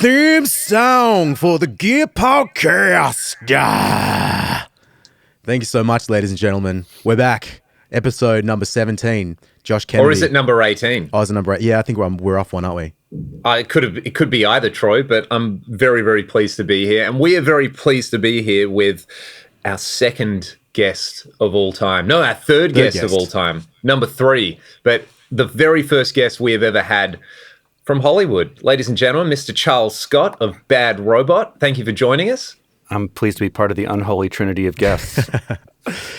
theme song for the Gear Podcast. Thank you so much, ladies and gentlemen. We're back. Episode number 17. Josh Kennedy. Or is it number 18? Oh, is it number 8? Yeah, I think we're off one, aren't we? It could be either, Troy, but I'm very, very pleased to be here. And we are very pleased to be here with our second guest of all time. No, our third guest of all time. Number 3. But the very first guest we have ever had from Hollywood. Ladies and gentlemen, Mr. Charles Scott of Bad Robot. Thank you for joining us. I'm pleased to be part of the unholy trinity of guests.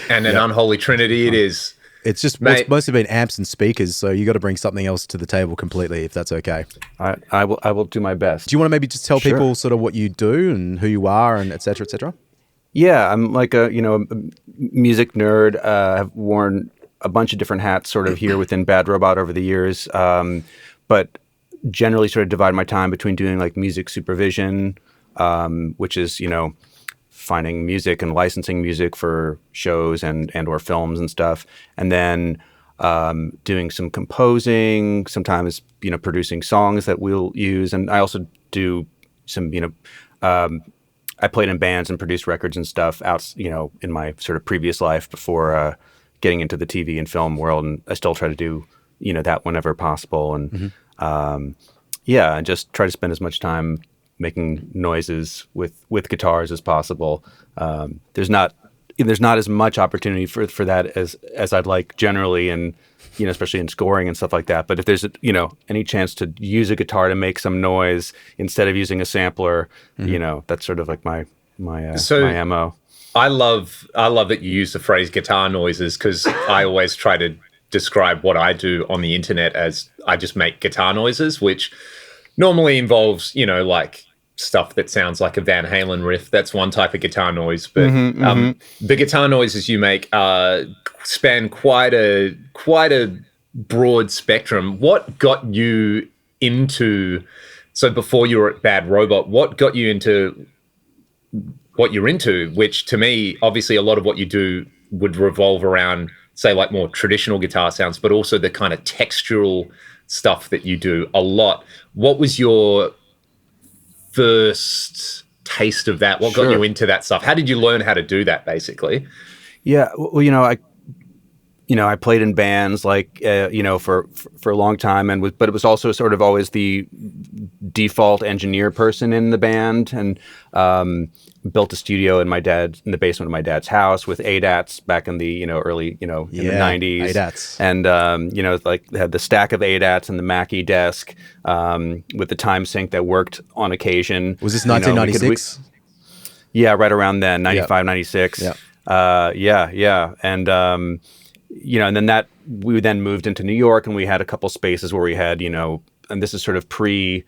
And an unholy trinity it is. It's just it's mostly been amps and speakers, so you got to bring something else to the table completely, if that's okay. I will do my best. Do you want to maybe just tell people sort of what you do and who you are and et cetera, et cetera? Yeah, I'm like a music nerd. I've worn a bunch of different hats sort of here within Bad Robot over the years, but generally sort of divide my time between doing like music supervision, which is, finding music and licensing music for shows and or films and stuff. And then doing some composing, sometimes, producing songs that we'll use. And I also do some, I played in bands and produced records and stuff out, in my sort of previous life before getting into the TV and film world. And I still try to do, that whenever possible. And I just try to spend as much time making noises with guitars as possible. There's not as much opportunity for that as I'd like generally, and especially in scoring and stuff like that. But if there's any chance to use a guitar to make some noise instead of using a sampler, that's sort of like my MO. I love that you use the phrase guitar noises, because I always try to describe what I do on the internet as I just make guitar noises, which normally involves like stuff that sounds like a Van Halen riff. That's one type of guitar noise, but the guitar noises you make span quite a broad spectrum. What got you into? So before you were at Bad Robot, what got you into what you're into? Which to me, obviously, a lot of what you do would revolve around, say, like more traditional guitar sounds, but also the kind of textural stuff that you do a lot. What was your first taste of that? What got you into that stuff? How did you learn how to do that, basically? Yeah, well, I played in bands for a long time, but it was also sort of always the default engineer person in the band, and built a studio in the basement of my dad's house with ADATs back in the early in the 90s. ADATs. And like had the stack of ADATs and the Mackie desk with the time sync that worked on occasion. Was this 1996? Yeah, right around then, 95, 96. Yeah. Yeah. And and then we then moved into New York, and we had a couple spaces where we had, and this is sort of pre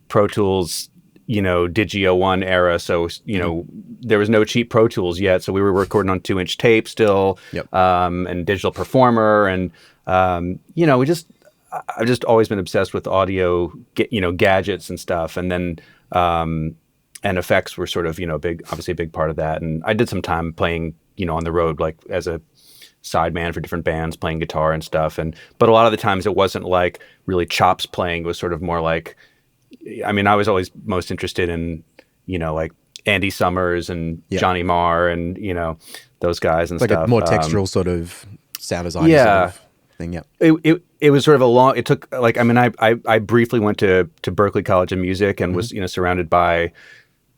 Pro Tools, Digio 1 era. So, there was no cheap Pro Tools yet. So we were recording on 2-inch tape still, and Digital Performer. And, I've just always been obsessed with audio, gadgets and stuff. And then, and effects were sort of, obviously a big part of that. And I did some time playing, on the road, like as a sideman for different bands, playing guitar and stuff. But a lot of the times it wasn't like really chops playing. It was sort of more like, I was always most interested in, like Andy Summers and Johnny Marr and, those guys and like stuff. Like a more textural sort of sound design sort of thing, yeah. It was sort of it took, like, I briefly went to Berklee College of Music and was, surrounded by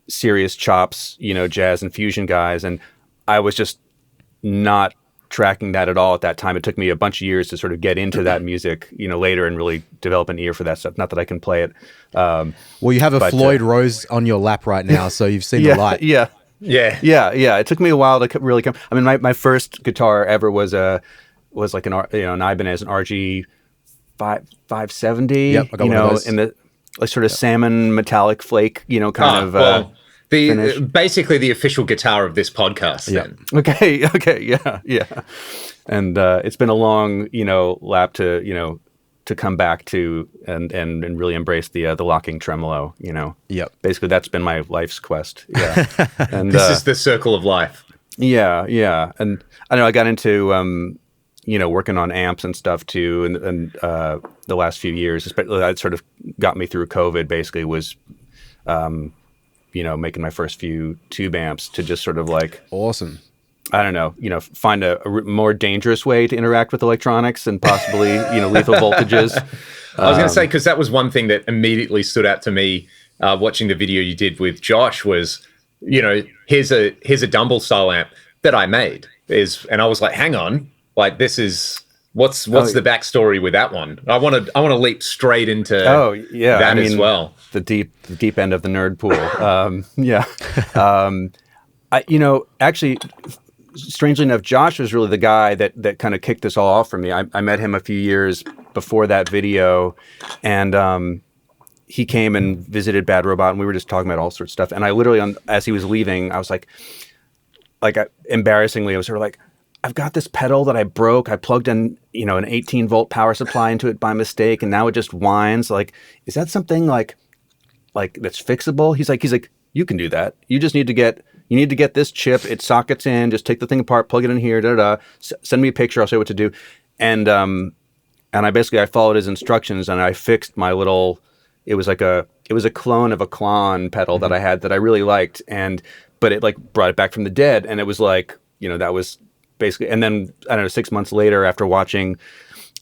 serious chops, jazz and fusion guys. And I was just not tracking that at all at that time. It took me a bunch of years to sort of get into that music, later, and really develop an ear for that stuff. Not that I can play it. Well, you have a Floyd Rose on your lap right now, so you've seen the light. Yeah. It took me a while to really come. My first guitar ever was like an Ibanez, an RG 570. Yep, I got one of those. In the like sort of salmon metallic flake, basically the official guitar of this podcast. Yeah. Then. Okay, yeah. And it's been a long, lap to come back to and really embrace the locking tremolo. Yep. Basically, that's been my life's quest. Yeah. And this is the circle of life. Yeah. And I know I got into working on amps and stuff too, and the last few years, especially that sort of got me through COVID. Basically, was making my first few tube amps to just sort of like, Awesome. I don't know, find a more dangerous way to interact with electronics and possibly, lethal voltages. I was going to say, because that was one thing that immediately stood out to me watching the video you did with Josh was, here's a Dumble style amp that I made and I was like, hang on, like this is what's the backstory with that one? I want to leap straight into that as well. The deep end of the nerd pool. Actually, strangely enough, Josh was really the guy that kind of kicked this all off for me. I met him a few years before that video, and he came and visited Bad Robot, and we were just talking about all sorts of stuff. And I literally, as he was leaving, I was like embarrassingly, I was sort of like, I've got this pedal that I broke. I plugged in, an 18-volt power supply into it by mistake, and now it just whines. Like, is that something like that's fixable? He's like, you can do that. You just need to get this chip. It sockets in. Just take the thing apart, plug it in here. Send me a picture. I'll show you what to do. And I followed his instructions, and I fixed my little. It was a clone of a Klon pedal that I had that I really liked, but it like brought it back from the dead, and it was like, that was basically. And then I don't know, 6 months later, after watching,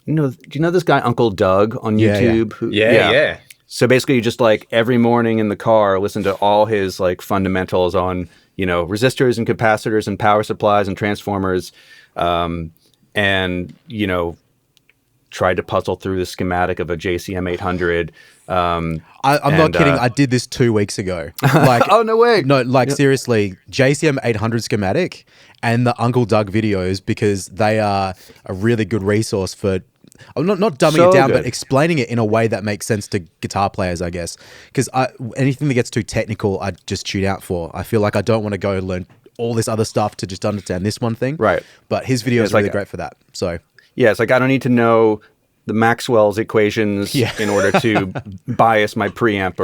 do you know this guy Uncle Doug on YouTube? Yeah. So basically, you just like every morning in the car, listen to all his like fundamentals on resistors and capacitors and power supplies and transformers, and tried to puzzle through the schematic of a JCM 800. I'm not kidding. I did this 2 weeks ago. Like, oh, no way. No, like seriously, JCM 800 schematic and the Uncle Doug videos, because they are a really good resource for, I'm not dumbing it down, but explaining it in a way that makes sense to guitar players, I guess. Because anything that gets too technical, I just tune out for. I feel like I don't want to go learn all this other stuff to just understand this one thing. Right. But his video is really great for that. So yeah, it's like I don't need to know the Maxwell's equations in order to bias my preamp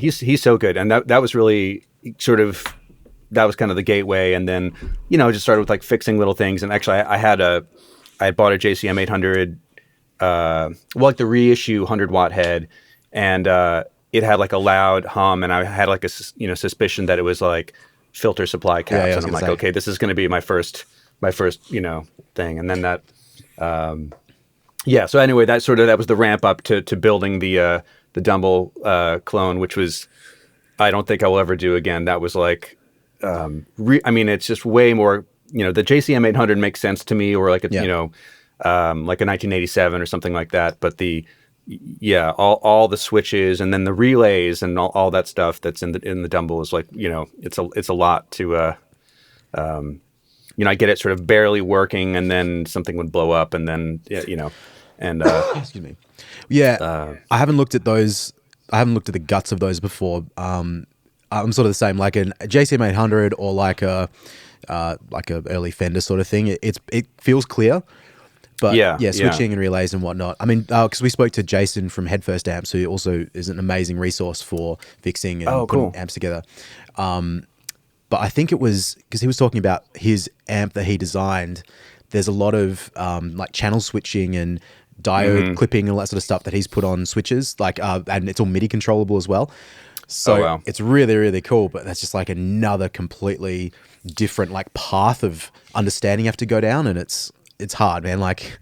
he's so good. And that was really sort of, that was kind of the gateway. And then, just started with like fixing little things. And actually I had bought a JCM 800, like the reissue 100-watt head. And it had like a loud hum, and I had like a, suspicion that it was like filter supply caps. And I'm like, okay, this is going to be my first, thing. And then that, so anyway, that was the ramp up to building the Dumble clone, which was, I don't think I will ever do again. That was like, it's just way more, the JCM 800 makes sense to me, or like, like a 1987 or something like that. But all the switches and then the relays and all that stuff that's in the Dumble is like, it's a lot to, I get it sort of barely working, and then something would blow up, and then and excuse me. Yeah, I haven't looked at those. I haven't looked at the guts of those before. I'm sort of the same, like a JCM 800 or like a early Fender sort of thing. It feels clear, but switching and relays and whatnot. I mean, because we spoke to Jason from Headfirst Amps, who also is an amazing resource for fixing and putting amps together. But I think it was because he was talking about his amp that he designed. There's a lot of like channel switching and diode clipping and all that sort of stuff that he's put on switches, like and it's all MIDI controllable as well. So it's really, really cool. But that's just like another completely different like path of understanding you have to go down, and it's hard, man. Like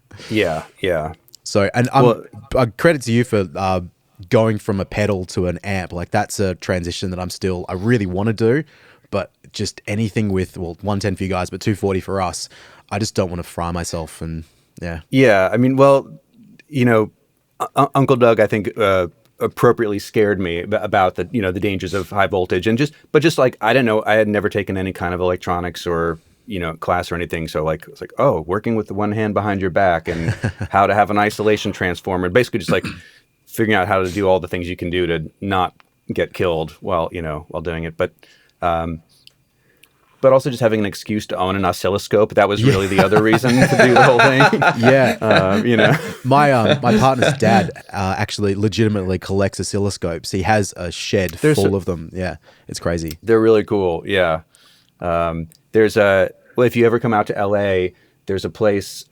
So and credit to you for going from a pedal to an amp. Like that's a transition that I really want to do. But just anything with 110 for you guys, but 240 for us, I just don't want to fry myself. And yeah. I mean, Uncle Doug, I think appropriately scared me about the the dangers of high voltage, and just like I don't know, I had never taken any kind of electronics or class or anything, so like it's like, oh, working with the one hand behind your back and how to have an isolation transformer, basically just like figuring out how to do all the things you can do to not get killed while doing it, but also just having an excuse to own an oscilloscope. That was really the other reason to do the whole thing. My partner's dad actually legitimately collects oscilloscopes. He has a shed full of them. Yeah, it's crazy. They're really cool. Yeah. If you ever come out to LA, there's a place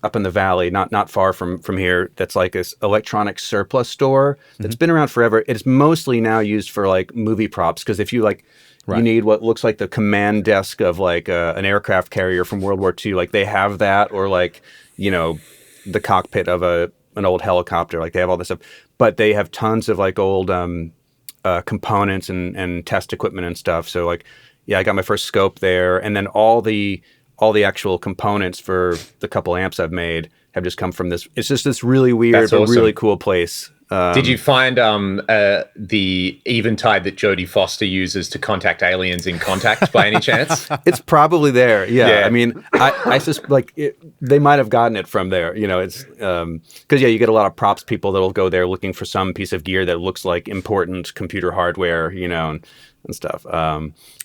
up in the valley, not far from here. That's like this electronic surplus store that's been around forever. It's mostly now used for like movie props, because if you like, you need what looks like the command desk of like an aircraft carrier from World War II. Like they have that, or like, the cockpit of an old helicopter. Like they have all this stuff, but they have tons of like old components and test equipment and stuff. So like, yeah, I got my first scope there, and then all the actual components for the couple amps I've made have just come from this. It's just this really weird, but really cool place. Did you find the Eventide that Jodie Foster uses to contact aliens in Contact by any chance? It's probably there. Yeah. I mean, I just like they might have gotten it from there. It's because you get a lot of props people that'll go there looking for some piece of gear that looks like important computer hardware, and stuff.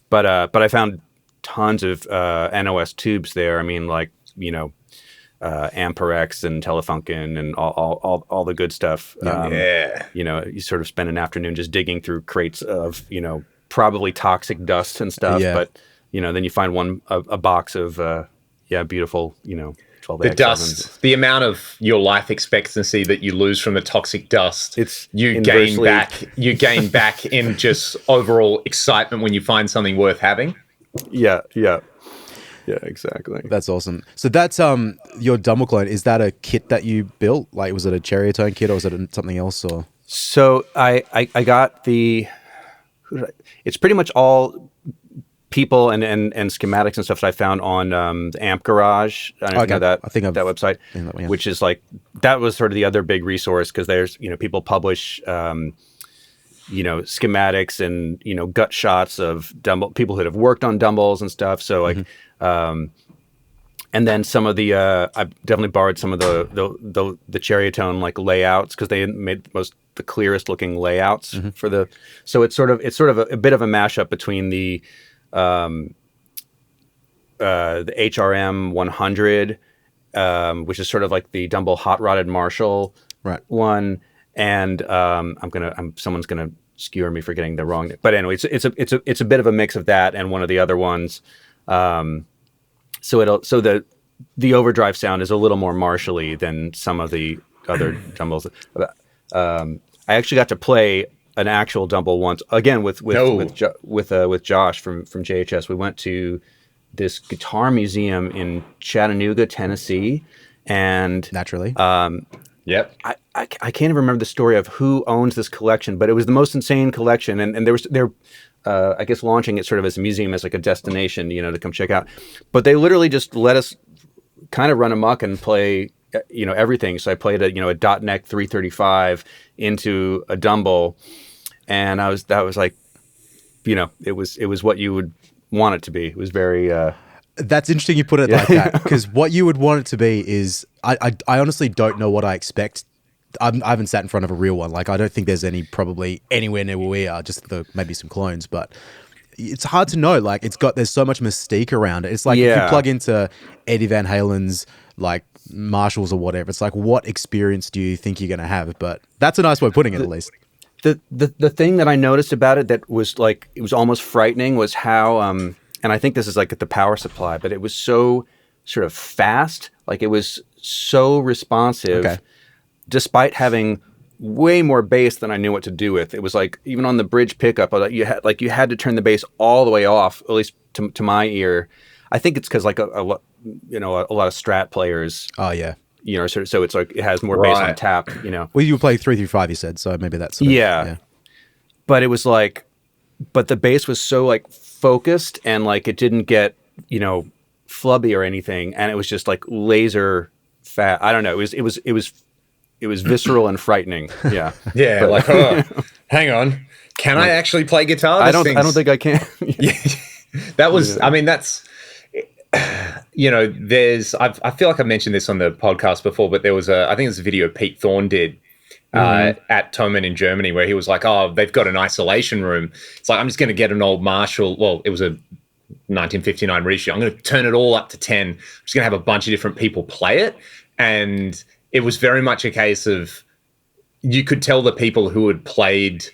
But I found tons of NOS tubes there. I mean, like Amperex and Telefunken and all the good stuff. You sort of spend an afternoon just digging through crates of probably toxic dust and stuff. Yeah. But then you find a box of beautiful 12 the dust, the amount of your life expectancy that you lose from the toxic dust, you gain back in just overall excitement when you find something worth having. Yeah, exactly. That's awesome. So that's your Dumble clone. Is that a kit that you built? Like, was it a Cherrytone kit, or was it something else? Or so I got it's pretty much all people and schematics and stuff that I found on the Amp Garage. I don't know if you know that. I think that website, which is like, that was sort of the other big resource, because there's people publish schematics and gut shots of Dumble, people who have worked on Dumbles and stuff. So like, and then some of the I definitely borrowed some of the Cherrytone like layouts, because they made the clearest looking layouts for the. So it's sort of a bit of a mashup between the HRM 100, which is sort of like the Dumble hot rodded Marshall one, and someone's gonna skewer me for getting the wrong. But anyway, it's a bit of a mix of that and one of the other ones. So the overdrive sound is a little more Marshall-y than some of the other Dumbles. I actually got to play an actual Dumble once, again with Josh from JHS. We went to this guitar museum in Chattanooga, Tennessee, and naturally, yep. I can't even remember the story of who owns this collection, but it was the most insane collection, and they're I guess launching it sort of as a museum, as like a destination, to come check out. But they literally just let us kind of run amok and play, everything. So I played a .NEC 335 into a Dumble, and that was like, it was what you would want it to be. It was very. That's interesting you put it like that, because what you would want it to be is, I honestly don't know what I expect. I haven't sat in front of a real one. Like, I don't think there's probably anywhere near where we are, just maybe some clones, but it's hard to know. Like, there's so much mystique around it. It's like if you plug into Eddie Van Halen's like Marshalls or whatever, it's like, what experience do you think you're going to have? But that's a nice way of putting it, at least. The thing that I noticed about it that was like, it was almost frightening, was how, and I think this is like at the power supply, but it was so sort of fast. Like, it was so responsive. Okay. Despite having way more bass than I knew what to do with. It was like, even on the bridge pickup, you had to turn the bass all the way off, at least to my ear. I think it's because like a lot of Strat players. Oh yeah. So it's like it has more bass on tap. Well, you play 335, you said, so maybe that's yeah. But it was like, but the bass was so like focused, and like it didn't get flubby or anything, and it was just like laser fat. I don't know. It was visceral and frightening. Yeah. Yeah. But, like, oh, hang on. Can I actually play guitar? I don't think I can. That was, I mean, that's, I feel like I mentioned this on the podcast before, but there was I think it was a video Pete Thorne did at Thomann in Germany, where he was like, oh, they've got an isolation room. It's like, I'm just going to get an old Marshall. Well, it was a 1959 reissue. I'm going to turn it all up to 10. I'm just going to have a bunch of different people play it. And it was very much a case of, you could tell the people who had played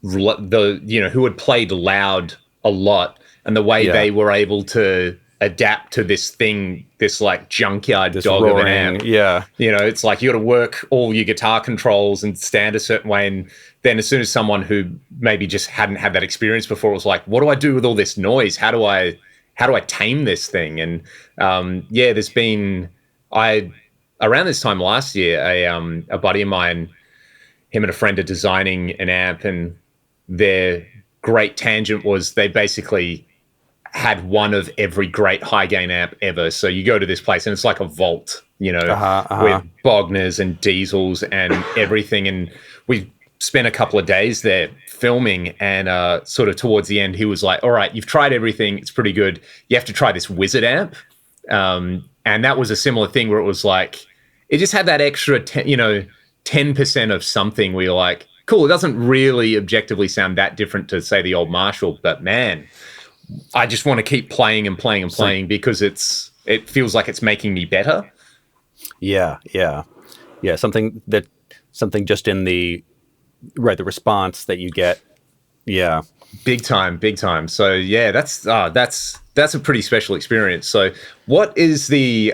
who had played loud a lot, and the way they were able to adapt to this thing, this like junkyard This dog roaring, of an amp. yeah. You know, it's like you got to work all your guitar controls and stand a certain way. And then as soon as someone who maybe just hadn't had that experience before was like, what do I do with all this noise? How do I tame this thing? And there's been around this time last year, a buddy of mine, him and a friend are designing an amp, and their great tangent was they basically had one of every great high gain amp ever. So you go to this place and it's like a vault, you know, with Bogners and Diesels and everything. And we spent a couple of days there filming, and sort of towards the end, he was like, all right, you've tried everything. It's pretty good. You have to try this Wizard amp. And that was a similar thing where it was like, it just had that extra, 10% of something where you're like, cool, it doesn't really objectively sound that different to, say, the old Marshall, but man, I just want to keep playing and playing and playing because it feels like it's making me better. Yeah. Something just in the response that you get. Yeah. Big time. So yeah, that's a pretty special experience. So what's the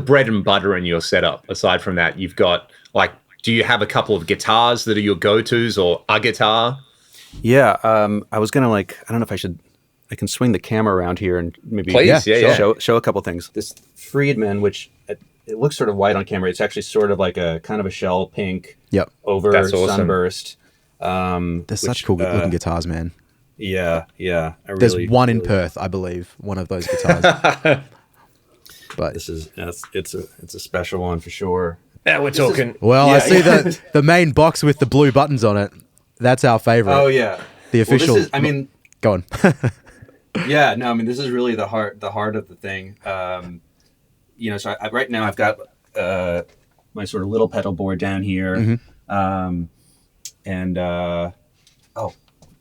bread and butter in your setup? Aside from that, you've got like, do you have a couple of guitars that are your go-tos or a guitar? Yeah. I was going to I don't know if I can swing the camera around here and maybe show a couple things. This Friedman, which it looks sort of white on camera. It's actually sort of like a kind of a shell pink over sunburst. They're such cool looking guitars, man. Yeah. There's one in Perth, I believe, one of those guitars. But it's a special one for sure. Now we're talking. I see the main box with the blue buttons on it. That's our favorite. Oh yeah, the official. Go on. Yeah, no, I mean this is really the heart of the thing. So right now I've got my sort of little pedal board down here,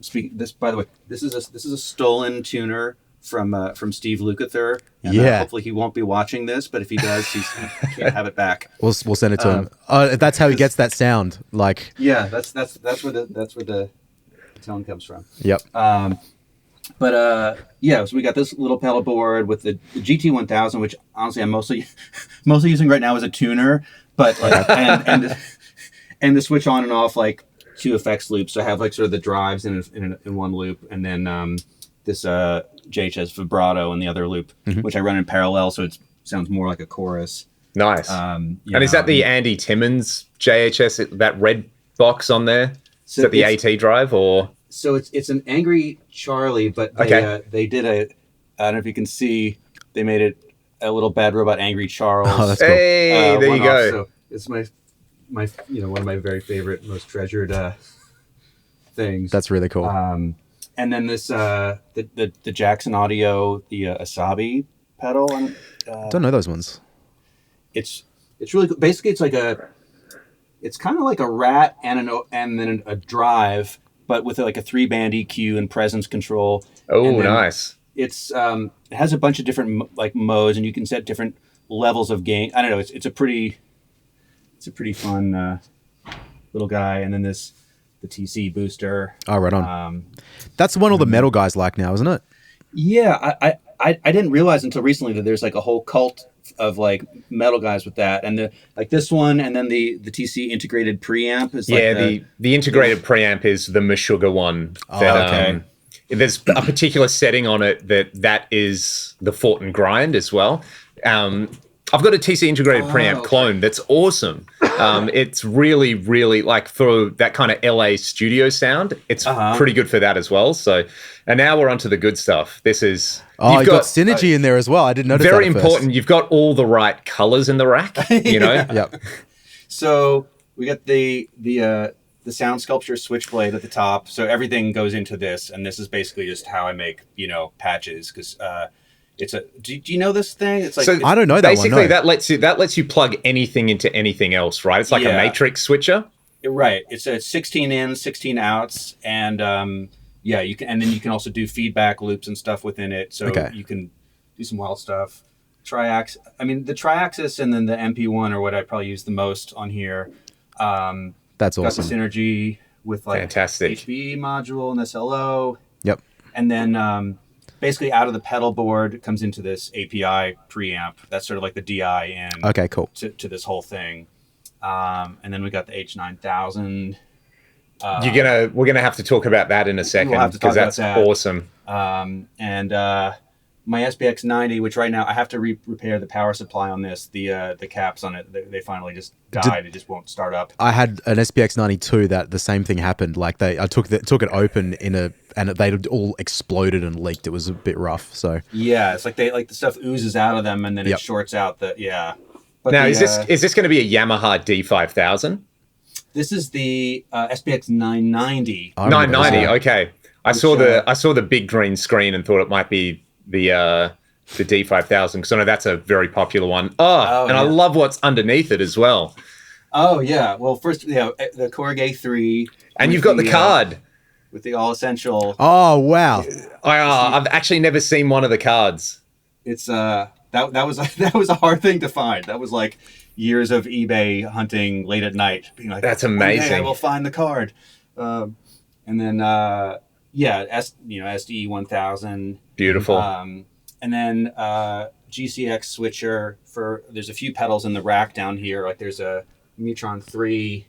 speaking this, by the way, this is a stolen tuner from Steve Lukather. And, hopefully he won't be watching this, but if he does, he can't have it back. We'll send it to him. That's how he gets that sound. Like, yeah, that's where the tone comes from. Yep. So we got this little pedal board with the GT1000, which honestly I'm mostly using right now as a tuner, but and the switch on and off like 2 effects loops. So I have like sort of the drives in one loop, and then this JHS vibrato in the other loop, which I run in parallel, so it sounds more like a chorus. Nice. And is that the Andy Timmons JHS, that red box on there? So is that the AT drive or? So it's an Angry Charlie, but they did I don't know if you can see, they made it a little Bad Robot Angry Charles. Oh, that's cool. Hey, there you go. So it's my one of my very favorite, most treasured things. That's really cool. And then this the Jackson Audio, the Asabi pedal. Don't know those ones. It's really cool. Basically it's kind of like a Rat and then a drive, but with like a 3-band EQ and presence control. Oh, nice. It's it has a bunch of different like modes, and you can set different levels of gain. I don't know. It's a pretty fun little guy. And then the TC booster. Oh, right on. That's the one all the metal guys like now, isn't it? Yeah, I didn't realize until recently that there's like a whole cult of like metal guys with that, and this one, and then the TC integrated preamp is like the integrated preamp is the Meshuggah one. Okay. There's a particular setting on it that is the Fort and Grind as well. I've got a TC integrated preamp clone that's awesome. It's really, really like for that kind of LA studio sound, it's pretty good for that as well. So, and now we're onto the good stuff. This is you've got Synergy in there as well. I didn't notice very that important. You've got all the right colors in the rack. You know. Yep. So we got the Sound Sculpture Switchblade at the top. So everything goes into this, and this is basically just how I make patches because. It's a. Do you know this thing? It's like I don't know that basically one. No. that lets you plug anything into anything else, right? It's like a matrix switcher. Right. It's a 16 in, 16 outs, and you can, and then you can also do feedback loops and stuff within it. So you can do some wild stuff. The Triaxis and then the MP1 are what I probably use the most on here. That's awesome. Got the Synergy with like fantastic HB module and SLO. Yep. And then basically out of the pedal board, it comes into this API preamp. That's sort of like the DI in Okay, cool. to this whole thing. And then we got the H9000. We're gonna have to talk about that in a second because that's awesome. And my SPX 90, which right now I have to repair the power supply on this. The caps on it, they finally just died. It just won't start up. I had an SPX 92 that the same thing happened. Like I took it open and they all exploded and leaked. It was a bit rough. So yeah, it's like the stuff oozes out of them and then it shorts out. But now is this going to be a Yamaha D5000? This is the SPX 990. 990. Okay, I saw the big green screen and thought it might be the D5000 because I know that's a very popular one. I love what's underneath it as well. Oh yeah. Well, first the Korg A3, and you've got the card with the all essential. Oh wow! I've actually never seen one of the cards. It's that was a hard thing to find. That was like years of eBay hunting late at night, being like, "That's amazing! One day I will find the card." And then SDE 1000. Beautiful. And then GCX switcher there's a few pedals in the rack down here. Like there's a Mutron 3,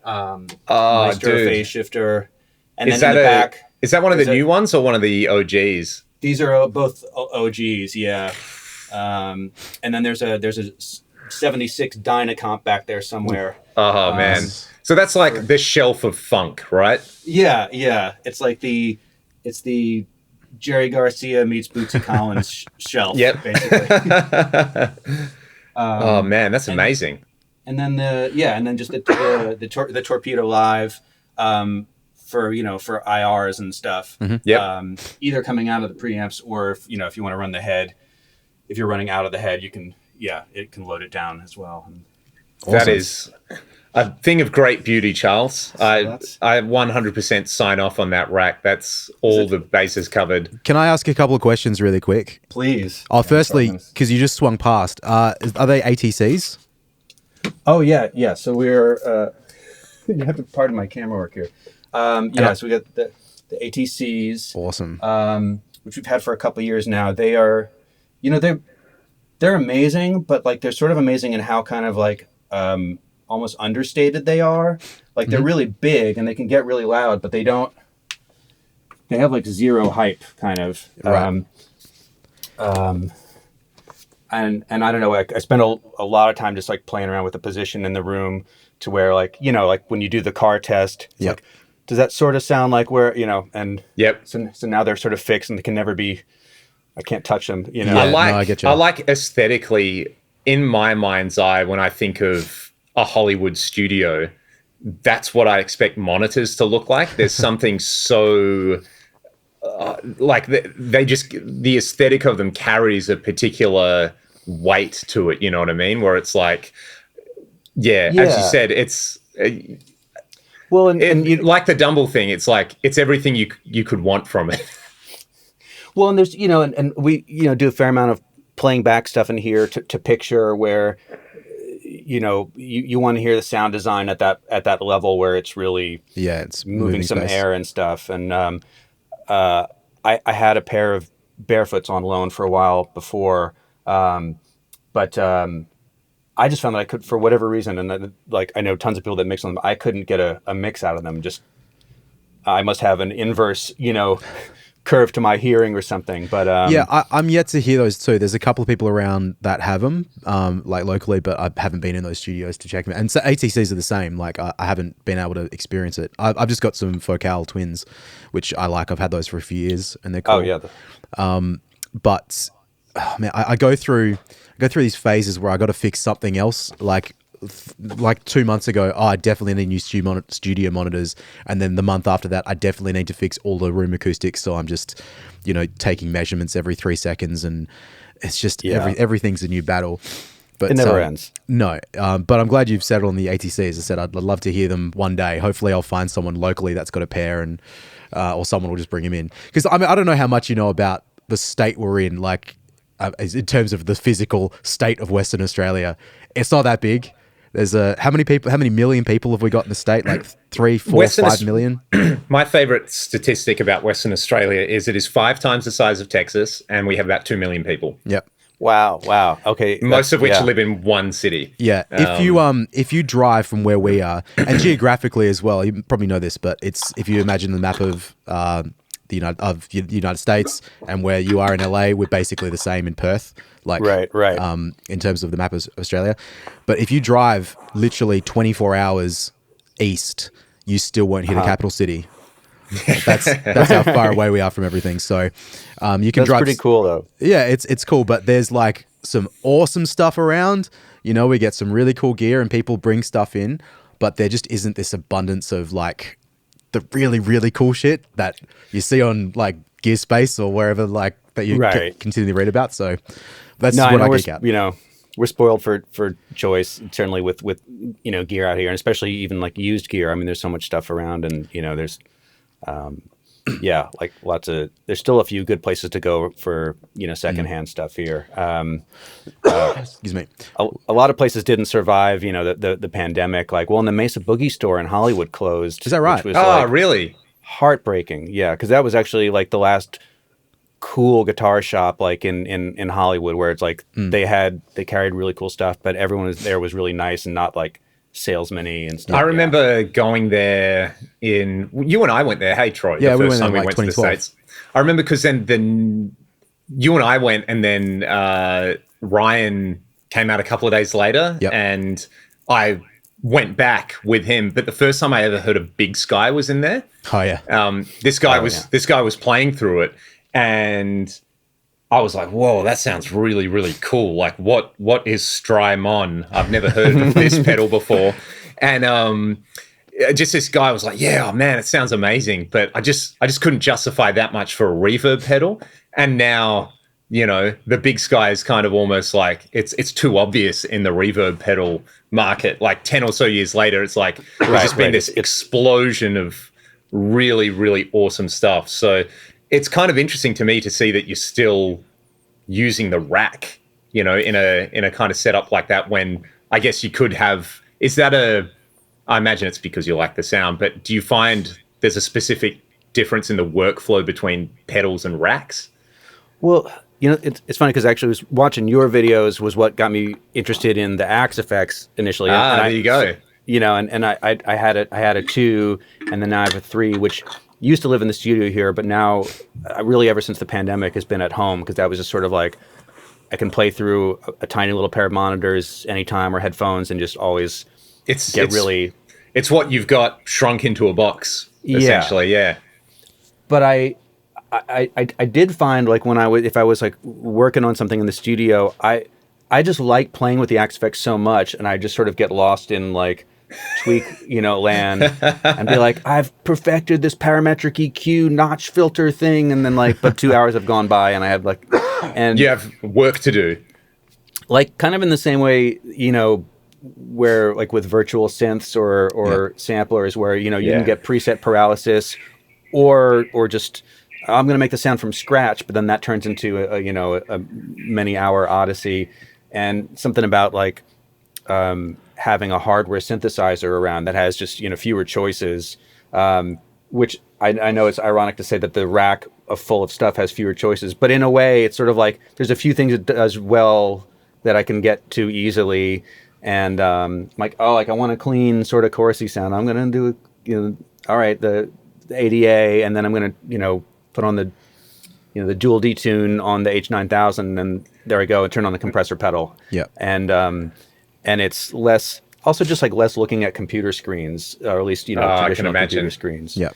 Maestro phase shifter. And then in the back. Is that one of the new ones or one of the OGs? These are both OGs, yeah. And then there's a 76 Dynacomp back there somewhere. Oh man. So that's like the shelf of funk, right? Yeah. It's like the Jerry Garcia meets Bootsy Collins shelf, basically. Oh man, that's amazing. And then just the Torpedo Live for IRs and stuff. Mm-hmm. Yep. Either coming out of the preamps or if you want to run the head. If you're running out of the head, it can load it down as well. Awesome. That is a thing of great beauty, Charles. I 100% sign off on that rack. That's all the bases covered. Can I ask a couple of questions really quick? Please. Oh, firstly, because you just swung past, are they ATCs? Oh, yeah. So we're... you have to pardon my camera work here. So we got the ATCs. Awesome. Which we've had for a couple of years now. They are... they're amazing, but like they're sort of amazing in how kind of like almost understated they are. Like they're really big and they can get really loud, but they have like zero hype kind of. Right. And I don't know, like I spent a lot of time just like playing around with the position in the room to where like when you do the car test, it's like, does that sort of sound like where, and so now they're sort of fixed and they can never be, I can't touch them, Yeah, I get you. I like aesthetically, in my mind's eye, when I think of a Hollywood studio, that's what I expect monitors to look like. There's something so like they just, the aesthetic of them carries a particular weight to it. You know what I mean? Where it's like, as you said, it's well, and like the Dumble thing. It's like it's everything you could want from it. Well, and there's, and we, do a fair amount of playing back stuff in here to picture where, you want to hear the sound design at that level where it's really it's moving some air and stuff. And I had a pair of Barefoots on loan for a while before, but I just found that I could, for whatever reason, and like I know tons of people that mix on them, I couldn't get a mix out of them. Just I must have an inverse, curve to my hearing or something. But I'm yet to hear those too. There's a couple of people around that have them, like locally, but I haven't been in those studios to check them out. And so ATCs are the same. Like I haven't been able to experience it. I've just got some Focal twins, which I like. I've had those for a few years, and they're cool. Oh yeah. But man, I go through these phases where I got to fix something else. Like 2 months ago, I definitely need new studio monitors, and then the month after that, I definitely need to fix all the room acoustics. So I'm just, taking measurements every 3 seconds, and it's just everything's a new battle. But it never ends. No, but I'm glad you've settled on the ATC. As I said, I'd love to hear them one day. Hopefully, I'll find someone locally that's got a pair, and or someone will just bring him in. Because I don't know how much you know about the state we're in, like in terms of the physical state of Western Australia. It's not that big. There's how many million people have we got in the state? Like 3, 4, Western 5 million? My favorite statistic about Western Australia is it is 5 times the size of Texas, and we have about 2 million people. Yep. Wow. Okay. Most of which live in one city. Yeah. If you drive from where we are, and geographically as well, you probably know this, but it's if you imagine the map of the United States and where you are in LA, we're basically the same in Perth. Like right. In terms of the map of Australia. But if you drive literally 24 hours east, you still won't hit a capital city. That's how far away we are from everything. So you can That's drive. pretty cool though. Yeah, it's cool, but there's like some awesome stuff around. You know, we get some really cool gear and people bring stuff in, but there just isn't this abundance of like the really, really cool shit that you see on like Gearspace or wherever like that you continually read about. So that's what I geek out. You know, we're spoiled for choice, certainly with gear out here, and especially even like used gear. I mean, there's so much stuff around, and there's like there's still a few good places to go for secondhand stuff here. Excuse me. A lot of places didn't survive the pandemic. Like, well, in the Mesa Boogie store in Hollywood closed. Is that right? Which was, really? Heartbreaking. Yeah, because that was actually like the last cool guitar shop like in Hollywood, where it's like they carried really cool stuff, but everyone was really nice and not like salesman-y and stuff. I remember going there you and I went there. Hey, Troy. Yeah, the we first went time we went to the States. I remember because then you and I went, and then Ryan came out a couple of days later, and I went back with him. But the first time I ever heard of Big Sky was in there. Oh yeah. This guy was playing through it, and I was like, whoa, that sounds really, really cool. Like, what is Strymon? I've never heard of this pedal before. And just this guy was like, yeah, oh, man, it sounds amazing. But I just couldn't justify that much for a reverb pedal. And now, the Big Sky is kind of almost like it's too obvious in the reverb pedal market. Like 10 or so years later, it's like there's just been this explosion of really, really awesome stuff. So it's kind of interesting to me to see that you're still using the rack, in a kind of setup like that, when I guess you could have. I imagine it's because you like the sound, but do you find there's a specific difference in the workflow between pedals and racks? Well, it's funny because actually was watching your videos was what got me interested in the Axe effects initially. There you go. And I had a 2, and then now I have a 3, which used to live in the studio here, but now really ever since the pandemic has been at home, because that was just sort of like I can play through a tiny little pair of monitors anytime, or headphones, and just always it's what you've got shrunk into a box, essentially. Yeah. But I did find, like, if I was like working on something in the studio, I just like playing with the Axe effects so much, and I just sort of get lost in like tweak, land, and be like, I've perfected this parametric EQ notch filter thing, and then but 2 hours have gone by, and I have and you have work to do. Like, kind of in the same way, where like with virtual synths or samplers, where you can get preset paralysis, or just I'm going to make the sound from scratch, but then that turns into a many hour odyssey, and something about like having a hardware synthesizer around that has just fewer choices, which I know it's ironic to say that the rack full of stuff has fewer choices, but in a way it's sort of like there's a few things it does well that I can get to easily, and I want a clean sort of chorusy sound. I'm going to do all right, the ADA, and then I'm going to put on the the dual detune on the H9000, and there I go, and turn on the compressor pedal. Yeah. And it's less, also just like less looking at computer screens, or at least traditional computer screens. Yeah.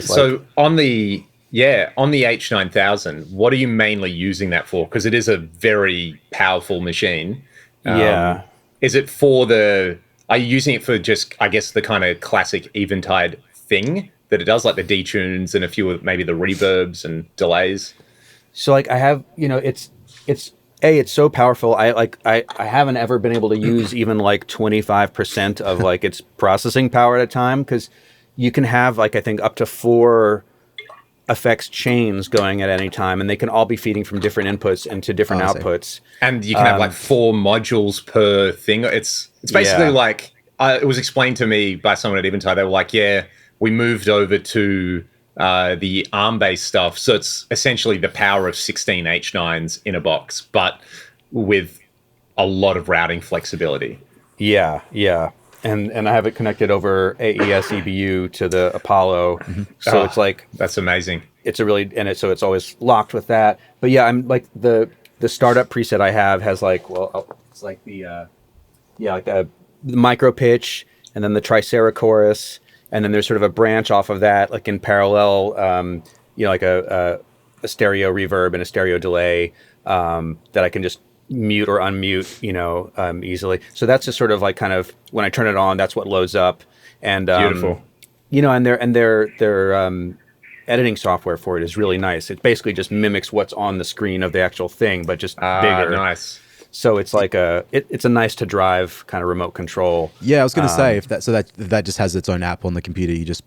So on the H9000, what are you mainly using that for? Because it is a very powerful machine. Is it are you using it for just, I guess, the kind of classic Eventide thing that it does, like the detunes and a few of maybe the reverbs and delays? So like I have, it's so powerful. I haven't ever been able to use even like 25% of like its processing power at a time, because you can have like I think up to 4 effects chains going at any time, and they can all be feeding from different inputs into different outputs. And you can have like 4 modules per thing. It's basically like it was explained to me by someone at Eventide. They were like, "Yeah, we moved over to the ARM-based stuff, so it's essentially the power of 16 H9s in a box, but with a lot of routing flexibility." Yeah. And I have it connected over AES EBU to the Apollo. So it's like, that's amazing. It's a really, so it's always locked with that. But yeah, I'm like the startup preset I have has like, it's like the micro pitch, and then the Tricera chorus. And then there's sort of a branch off of that, like in parallel, like a stereo reverb and a stereo delay that I can just mute or unmute, easily. So that's just sort of like kind of when I turn it on, that's what loads up. And beautiful. And their editing software for it is really nice. It basically just mimics what's on the screen of the actual thing, but just bigger. Nice. So it's like it's a nice to drive kind of remote control. Yeah, I was going to say if that just has its own app on the computer, you just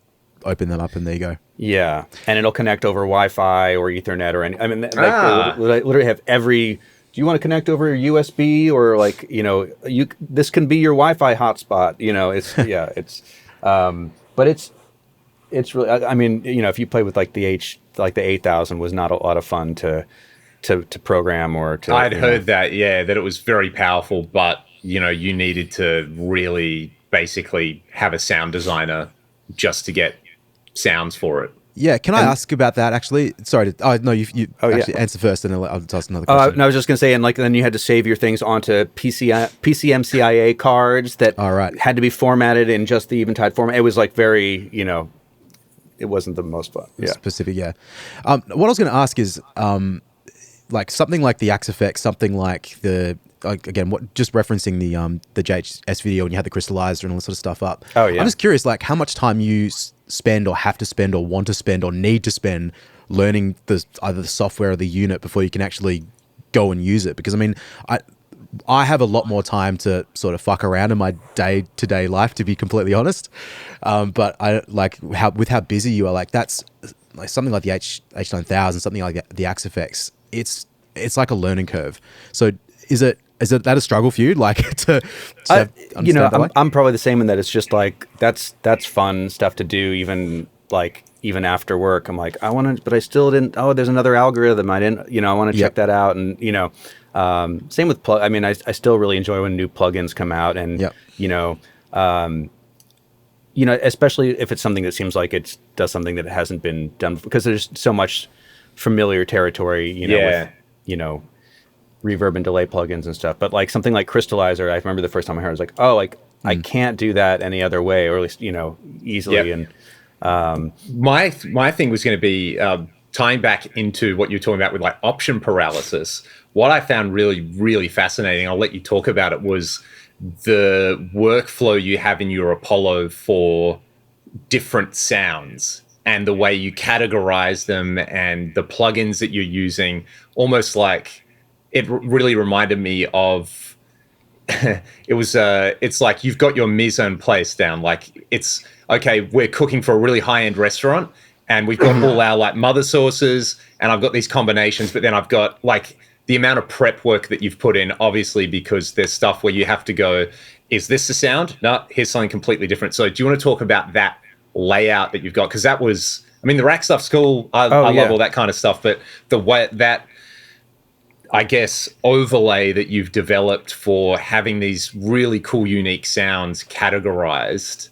open them up and there you go. Yeah, and it'll connect over Wi-Fi or Ethernet or any. I mean, like they literally have every. Do you want to connect over USB or like this can be your Wi-Fi hotspot? But it's really. I mean, if you play with like the 8000 was not a lot of fun to program or to. I'd heard that it was very powerful, but you needed to really basically have a sound designer just to get sounds for it. Yeah, can I ask about that actually? Sorry, you actually answer first, and then I'll toss another question. No, I was just gonna say, and then you had to save your things onto PCMCIA cards that had to be formatted in just the Eventide format. It was like very, it wasn't the most fun. Yeah, specific. Yeah. What I was going to ask is, like something like the Axe-Fx, something like just referencing the JHS video, and you had the crystallizer and all this sort of stuff up. Oh yeah. I'm just curious, like how much time you spend or have to spend or want to spend or need to spend learning either the software or the unit before you can actually go and use it. Because I mean, I have a lot more time to sort of fuck around in my day-to-day life, to be completely honest. But I like how busy you are. Like that's like something like the H9000, something like the Axe-Fx. It's like a learning curve. So is that a struggle for you? Like to I'm probably the same in that it's just like that's fun stuff to do even after work. I'm like, I want to, but I still didn't. Oh, there's another algorithm. I didn't. I want to check that out. And same with I mean, I still really enjoy when new plugins come out, and especially if it's something that seems like it does something that hasn't been done, because there's so much familiar territory. With reverb and delay plugins and stuff. But like something like Crystallizer, I remember the first time I heard it, I was like, oh, like I can't do that any other way, or at least easily. Yep. And my thing was going to be tying back into what you're talking about with like option paralysis. What I found really, really fascinating, I'll let you talk about it, was the workflow you have in your Apollo for different sounds and the way you categorize them and the plugins that you're using. Almost like it really reminded me of it's like you've got your mise en place down. Like it's okay, we're cooking for a really high-end restaurant and we've got all our like mother sauces and I've got these combinations, but then I've got like the amount of prep work that you've put in, obviously, because there's stuff where you have to go, is this the sound? No, here's something completely different. So do you want to talk about that layout that you've got? Because that was, I mean, the rack stuff's cool. I love all that kind of stuff, but the way that, I guess, overlay that you've developed for having these really cool, unique sounds categorized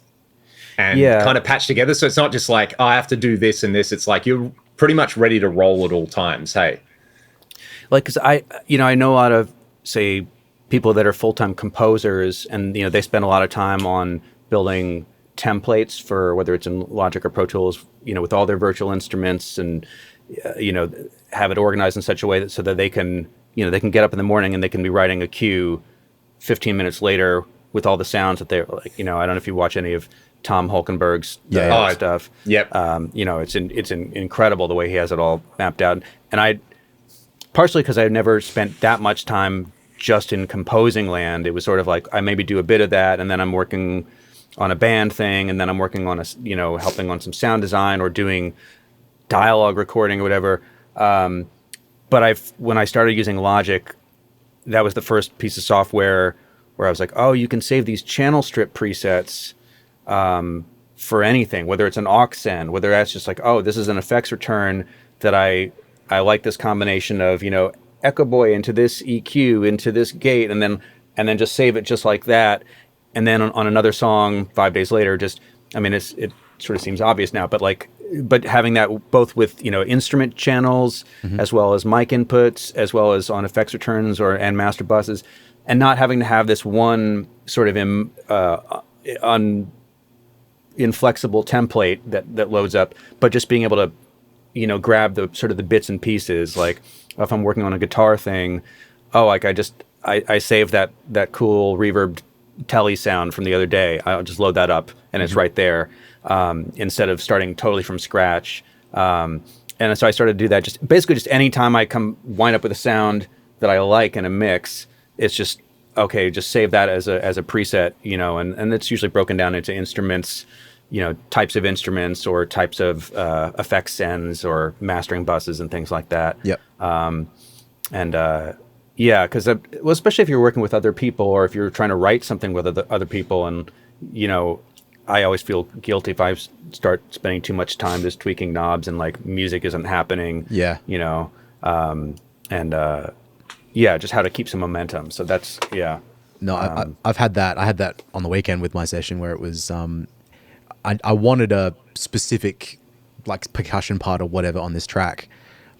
and kind of patched together. So it's not just like, I have to do this and this. It's like you're pretty much ready to roll at all times. Hey. Like, cause I know a lot of, say, people that are full-time composers, and, they spend a lot of time on building templates for whether it's in Logic or Pro Tools, with all their virtual instruments, and, have it organized in such a way that so that they can get up in the morning and they can be writing a cue 15 minutes later with all the sounds that they're like, I don't know if you watch any of Tom Hulkenberg's stuff. Yep. It's incredible the way he has it all mapped out. And partially because I've never spent that much time just in composing land. It was sort of like I maybe do a bit of that, and then I'm working on a band thing, and then I'm working on helping on some sound design or doing dialogue recording or whatever. But when I started using Logic, that was the first piece of software where I was like, oh, you can save these channel strip presets for anything, whether it's an aux send, whether that's just like, oh, this is an effects return that I like this combination of, Echo Boy into this EQ, into this gate, and then just save it just like that. And then on another song 5 days later, it sort of seems obvious now, but having that both with, instrument channels, as well as mic inputs, as well as on effects returns and master buses, and not having to have this one sort of inflexible template that loads up, but just being able to, grab the sort of the bits and pieces. Like if I'm working on a guitar thing, I save that cool reverb telly sound from the other day. I'll just load that up and it's right there, instead of starting totally from scratch. And so I started to do that just any time I wind up with a sound that I like in a mix, it's just, okay, just save that as a preset, and it's usually broken down into instruments, types of instruments or types of effects sends or mastering buses and things like that. Yep. Because especially if you're working with other people or if you're trying to write something with other people, and I always feel guilty if I start spending too much time just tweaking knobs and like music isn't happening. Yeah. Just how to keep some momentum. So that's, yeah. No, I've had that. I had that on the weekend with my session where it was, I wanted a specific like percussion part or whatever on this track,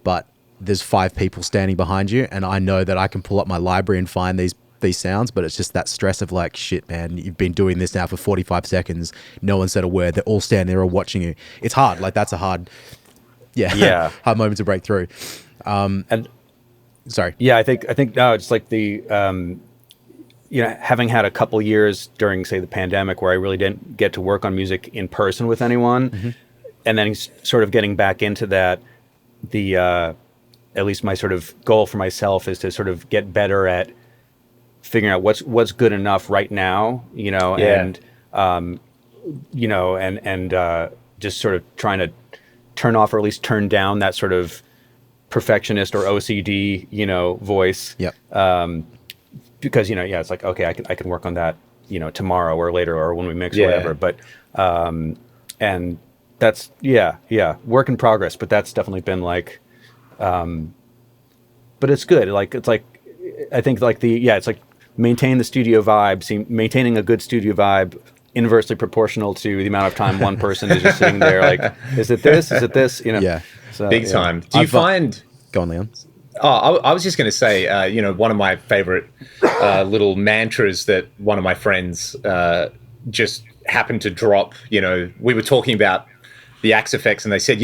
but there's 5 people standing behind you, and I know that I can pull up my library and find these sounds, but it's just that stress of like, shit, man, you've been doing this now for 45 seconds. No one said a word. They're all standing there or watching you. It's hard. Like that's a hard hard moment to break through. And sorry. Yeah, I think no, it's like the, having had a couple years during, say, the pandemic where I really didn't get to work on music in person with anyone, and then sort of getting back into that, at least my sort of goal for myself is to sort of get better at figuring out what's good enough right now, and just sort of trying to turn off or at least turn down that sort of perfectionist or OCD, voice. Yep. Because, it's like, okay, I can work on that, tomorrow or later or when we mix or whatever. But, and that's, work in progress, but that's definitely been like, but it's good. I think it's like maintain the studio vibe, maintaining a good studio vibe inversely proportional to the amount of time one person is just sitting there like, is it this? Is it this? Yeah. So, Big time. Do you find... Go on, Leon. Oh, I was just going to say, one of my favorite little mantras that one of my friends just happened to drop, we were talking about the Axe effects and they said,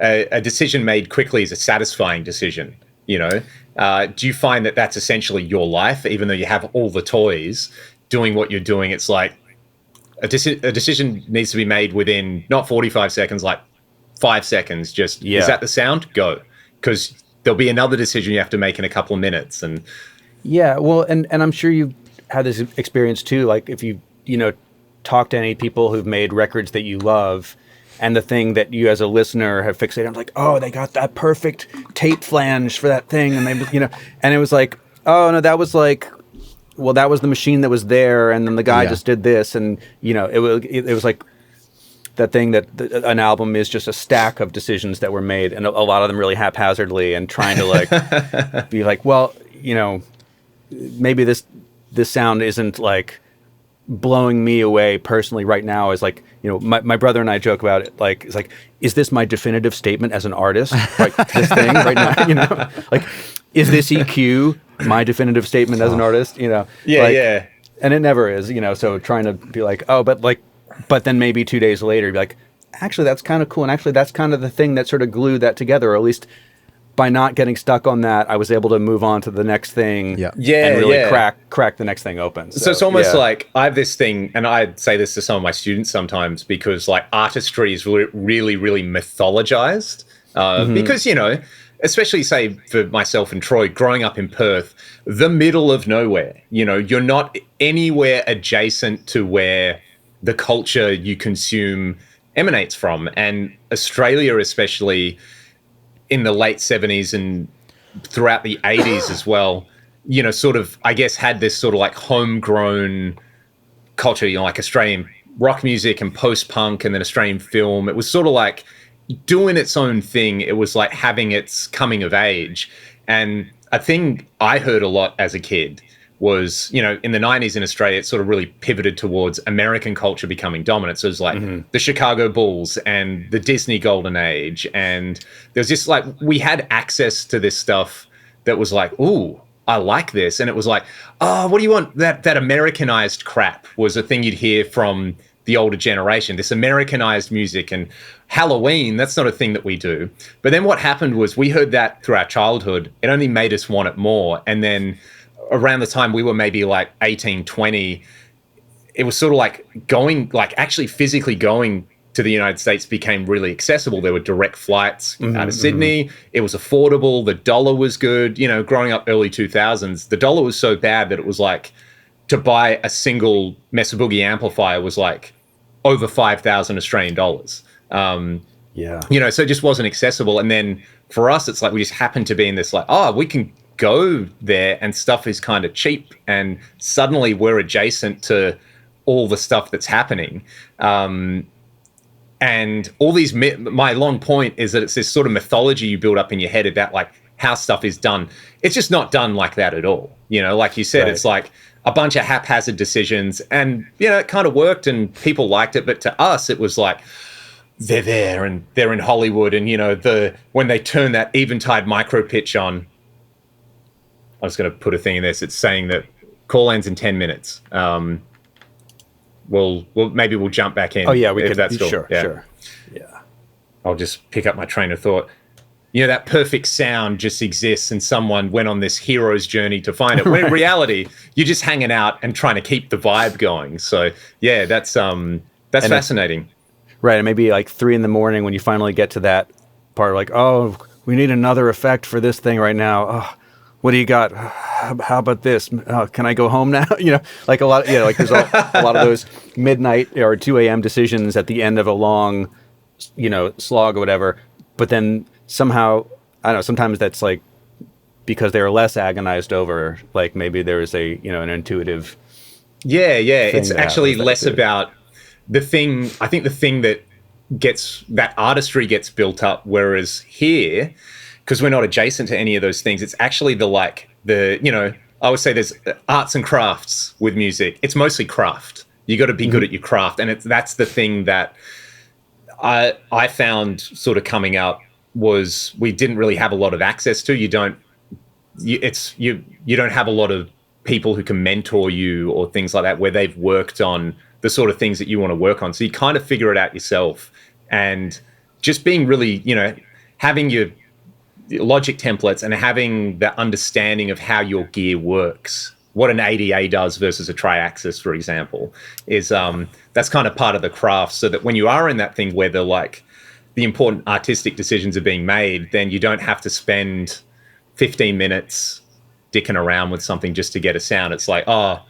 a decision made quickly is a satisfying decision, Do you find that that's essentially your life, even though you have all the toys, doing what you're doing? It's like a decision needs to be made within not 45 seconds, like 5 seconds. Is that the sound? Go. Because there'll be another decision you have to make in a couple of minutes. And well, and I'm sure you've had this experience too. Like if you talk to any people who've made records that you love, and the thing that you as a listener have fixated on, like, oh, they got that perfect tape flange for that thing, and they, and it was like, oh no, that was like, well, that was the machine that was there, and then the guy just did this, and it was like that thing that an album is just a stack of decisions that were made, and a lot of them really haphazardly, and trying to like be like, well, maybe this sound isn't like blowing me away personally right now. Is like, my brother and I joke about it, like, it's like, is this my definitive statement as an artist? Like this thing right now, like, is this EQ my definitive statement as an artist? And it never is, so trying to be like, oh, but then maybe 2 days later be like, actually that's kind of cool, and actually that's kind of the thing that sort of glued that together, or at least by not getting stuck on that, I was able to move on to the next thing, and really crack the next thing open. So it's almost like I have this thing, and I say this to some of my students sometimes, because like artistry is really, really mythologized, because, especially say for myself and Troy, growing up in Perth, the middle of nowhere, you're not anywhere adjacent to where the culture you consume emanates from. And Australia, especially in the late 70s and throughout the 80s as well, you know, sort of, I guess, had this sort of like homegrown culture, you know, like Australian rock music and post-punk and then Australian film. It was sort of like doing its own thing. It was like having its coming of age. And a thing I heard a lot as a kid was, you know, in the 90s in Australia, it sort of really pivoted towards American culture becoming dominant. So it was like the Chicago Bulls and the Disney Golden Age. And there was just like, we had access to this stuff that was like, ooh, I like this. And it was like, oh, what do you want? That Americanized crap was a thing you'd hear from the older generation, this Americanized music. And Halloween, that's not a thing that we do. But then what happened was we heard that through our childhood. It only made us want it more. And then around the time we were maybe like 18, 20, it was sort of like going, like actually physically going to the United States became really accessible. There were direct flights out of Sydney. It was affordable. The dollar was good. You know, growing up early 2000s, the dollar was so bad that it was like to buy a single Mesa Boogie amplifier was like over 5,000 Australian dollars. Yeah. You know, so it just wasn't accessible. And then for us, it's like we just happened to be in this like, oh, we can go there and stuff is kind of cheap. And suddenly we're adjacent to all the stuff that's happening. And all these, my long point is that it's this sort of mythology you build up in your head about like how stuff is done. It's just not done like that at all. You know, like you said, It's like a bunch of haphazard decisions and, you know, it kind of worked and people liked it. But to us, it was like, they're there and they're in Hollywood. And, you know, when they turn that Eventide micro pitch on, I was going to put a thing in this. It's saying that call ends in 10 minutes. Maybe we'll jump back in. Oh yeah, we could. That's cool. Sure. Yeah. I'll just pick up my train of thought. You know, that perfect sound just exists and someone went on this hero's journey to find it. When in reality, you're just hanging out and trying to keep the vibe going. So yeah, that's fascinating. Right. And maybe like 3 a.m. when you finally get to that part, like, oh, we need another effect for this thing right now. Oh, what do you got? How about this? Can I go home now? You know, like a lot, like there's a lot of those midnight or 2 a.m. decisions at the end of a long, you know, slog or whatever. But then somehow, I don't know, sometimes that's like because they're less agonized over, like maybe there is a, you know, an intuitive. Yeah. It's actually less about the thing. I think the thing that that artistry gets built up, whereas here, because we're not adjacent to any of those things, it's actually you know, I would say there's arts and crafts with music. It's mostly craft. You got to be good at your craft. And that's the thing that I found sort of coming out was we didn't really have a lot of access to. You don't have a lot of people who can mentor you or things like that where they've worked on the sort of things that you want to work on. So you kind of figure it out yourself and just being really, you know, having your Logic templates and having the understanding of how your gear works, what an ADA does versus a Triaxis, for example, is that's kind of part of the craft. So that when you are in that thing where the important artistic decisions are being made, then you don't have to spend 15 minutes dicking around with something just to get a sound. It's like, oh,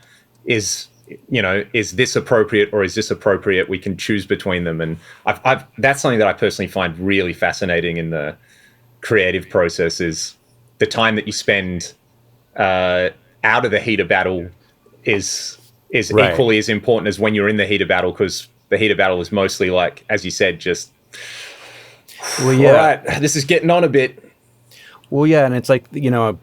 is this appropriate or is this appropriate? We can choose between them. And that's something that I personally find really fascinating in the creative process is the time that you spend out of the heat of battle is right. Equally as important as when you're in the heat of battle, because the heat of battle is mostly like, as you said, just all right, this is getting on a bit. Well, yeah, and it's like, you know,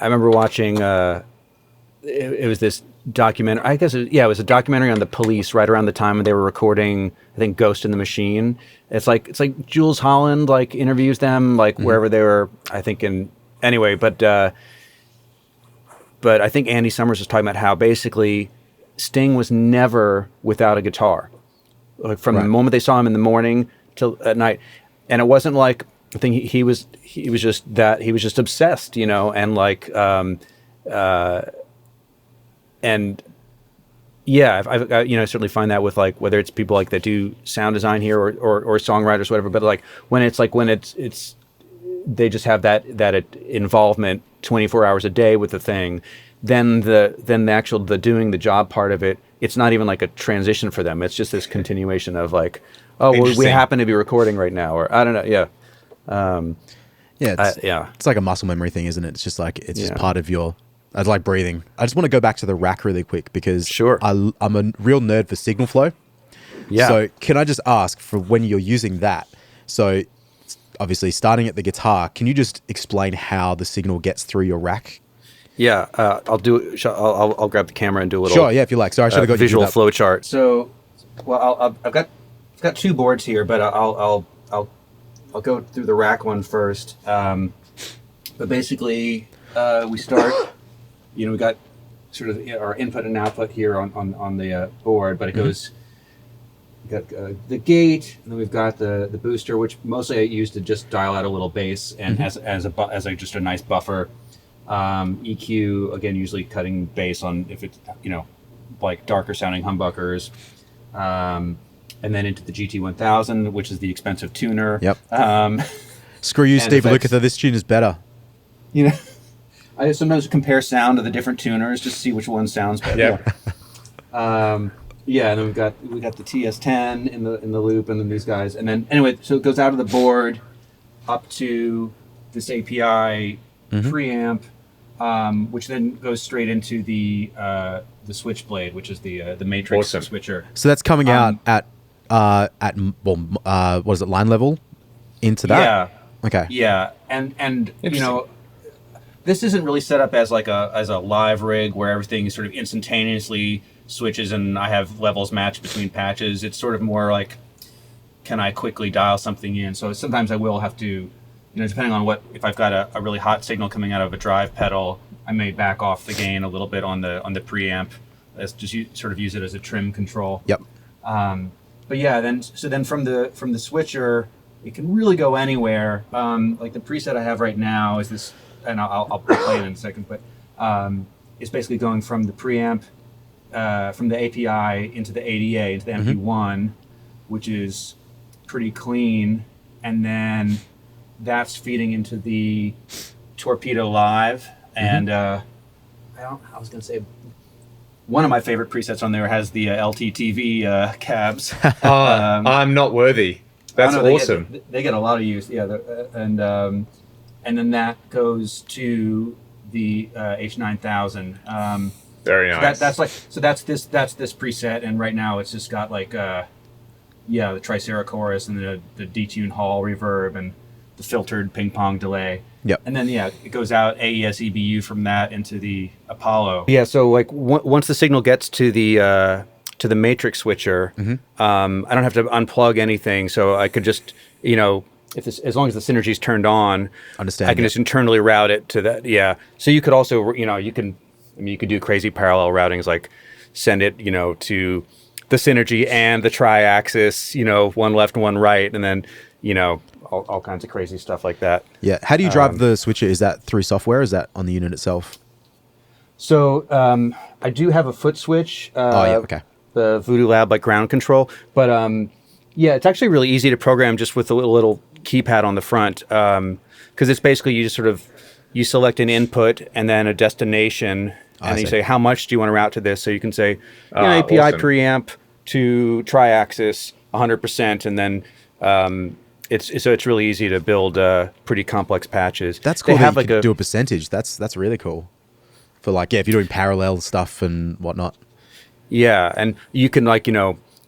I remember watching it was this documentary. I guess it was a documentary on the Police right around the time when they were recording, I think, Ghost in the Machine. It's like Jules Holland like interviews them like wherever they were, I think but I think Andy Summers was talking about how basically Sting was never without a guitar, like from the moment they saw him in the morning till at night, and it wasn't like I think he was just obsessed, you know, and like and yeah, I you know, certainly find that with like whether it's people like that do sound design here or songwriters, whatever. But like when it's they just have that involvement 24 hours a day with the thing, then the actual doing the job part of it it's not even like a transition for them. It's just this continuation of like, oh, well, we Interesting. happen to be recording right now, or I don't know. Yeah. It's like a muscle memory thing, isn't it? It's just like it's just Yeah. part of your. It's like breathing. I just want to go back to the rack really quick because Sure. I'm a real nerd for signal flow. Yeah. So can I just ask for when you're using that? So obviously starting at the guitar, can you just explain how the signal gets through your rack? Yeah, I'll do. I'll grab the camera and do a little. Sure, yeah, if you like. Sorry, I should have got visual you to do that. flow chart. So, well, I've got two boards here, but I'll go through the rack one first. But basically, we start. We got sort of our input and output here on the board, but it goes. We got the gate, and then we've got the booster, which mostly I use to just dial out a little bass and as just a nice buffer. EQ, again, usually cutting bass on if it's like darker sounding humbuckers, and then into the GT1000, which is the expensive tuner. Yep. Screw you, Steve. Look at this tune is better. I sometimes compare sound of the different tuners just to see which one sounds better. Yeah. Yeah, and then we got the TS10 in the loop, and then these guys, and then anyway, so it goes out of the board up to this API preamp, which then goes straight into the Switchblade, which is the Matrix Awesome. switcher. So that's coming out at what is it, line level into that? Yeah. Okay. Yeah, and Interesting. this isn't really set up as like a live rig where everything sort of instantaneously switches and I have levels matched between patches. It's sort of more like, can I quickly dial something in? So sometimes I will have to, depending on if I've got a really hot signal coming out of a drive pedal, I may back off the gain a little bit on the preamp. Let's just sort of use it as a trim control. Yep. But yeah, then from the switcher, it can really go anywhere. Like the preset I have right now is this, and I'll play it in a second, but it's basically going from the preamp, from the API into the ADA, into the MP1, which is pretty clean, and then that's feeding into the Torpedo Live, and I was gonna say one of my favorite presets on there has the LTTV cabs. I'm not worthy. That's awesome. They get a lot of use, yeah, and then that goes to the H9000. Very nice. That's this preset, and right now it's just got like the Tricera chorus and the detune hall reverb and the filtered ping pong delay. Yep. And then it goes out AES EBU from that into the Apollo. Yeah. So like once the signal gets to the matrix switcher, I don't have to unplug anything, so I could just as long as the synergy's turned on, I can just internally route it to that. Yeah. So you could also you could do crazy parallel routings, like send it to the synergy and the tri-axis, one left and one right, and then all kinds of crazy stuff like that. Yeah. How do you drive the switcher? Is that through software? Or is that on the unit itself? So I do have a foot switch. Okay. The Voodoo Lab like ground control, but it's actually really easy to program just with a little keypad on the front, because it's basically you just sort of select an input and then a destination, and then you say how much do you want to route to this. So you can say API awesome. preamp to tri-axis 100%, and then it's really easy to build pretty complex patches. That's cool. They That have you like can do a percentage. That's really cool. For if you're doing parallel stuff and whatnot. Yeah, and you can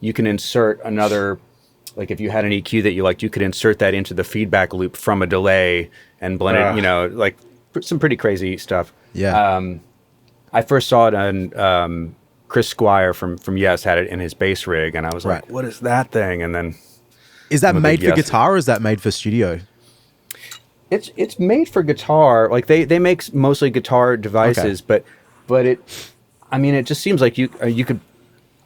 you can insert another, like if you had an EQ that you liked, you could insert that into the feedback loop from a delay and blend it. Like some pretty crazy stuff. Yeah. I first saw it on Chris Squire from Yes had it in his bass rig, and I was like, "What is that thing?" And then is that made for guitar or is that made for studio? It's made for guitar. Like they make mostly guitar devices, but it just seems like you could.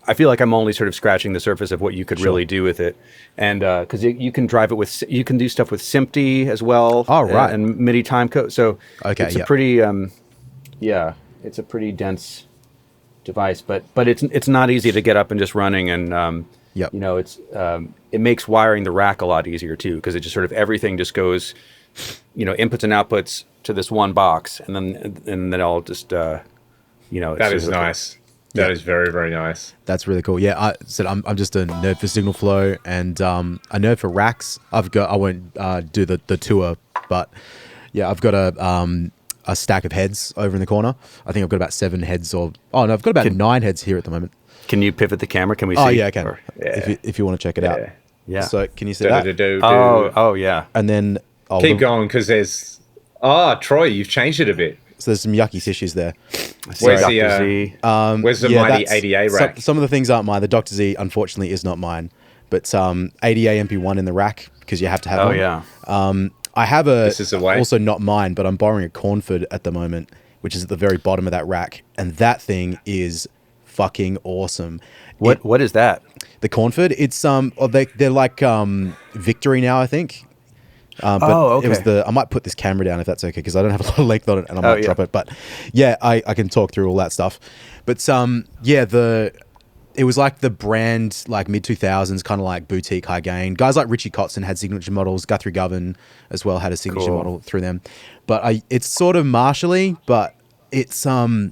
I feel like I'm only sort of scratching the surface of what you could really do with it, and because you can drive it with, you can do stuff with SMPTE as well. Oh, right. And MIDI timecode. So it's a pretty it's a pretty dense device, but it's not easy to get up and just running, and it's it makes wiring the rack a lot easier too, because it just sort of everything just goes, inputs and outputs to this one box, and then I'll just that is nice. That is very, very nice. That's really cool. Yeah, I said I'm just a nerd for signal flow and a nerd for racks. I won't do the tour, but yeah, I've got a stack of heads over in the corner. I think I've got about 7 heads I've got about 9 heads here at the moment. Can you pivot the camera? Can we see? Oh yeah, I can. Or- If you want to check it out. Yeah. So can you see that? Oh yeah. And then Keep going, because there's... Troy, you've changed it a bit. So there's some yucky tissues there. Where's Dr. the Z. where's the mighty ADA rack? Some of the things aren't mine. The Dr. Z, unfortunately, is not mine. But ADA MP1 in the rack, because you have to have one. yeah. I have This is the way. also not mine, but I'm borrowing a Cornford at the moment, which is at the very bottom of that rack. And that thing is fucking awesome. What is that? The Cornford, it's they're like Victory now, I think. But okay. it was I might put this camera down if that's okay, because I don't have a lot of length on it and I might drop it. But yeah, I can talk through all that stuff. But it was like the brand, like mid 2000s, kind of like boutique high gain. Guys like Richie Kotzen had signature models. Guthrie Govan as well had a signature model through them. But it's sort of Marshall-y, but it's I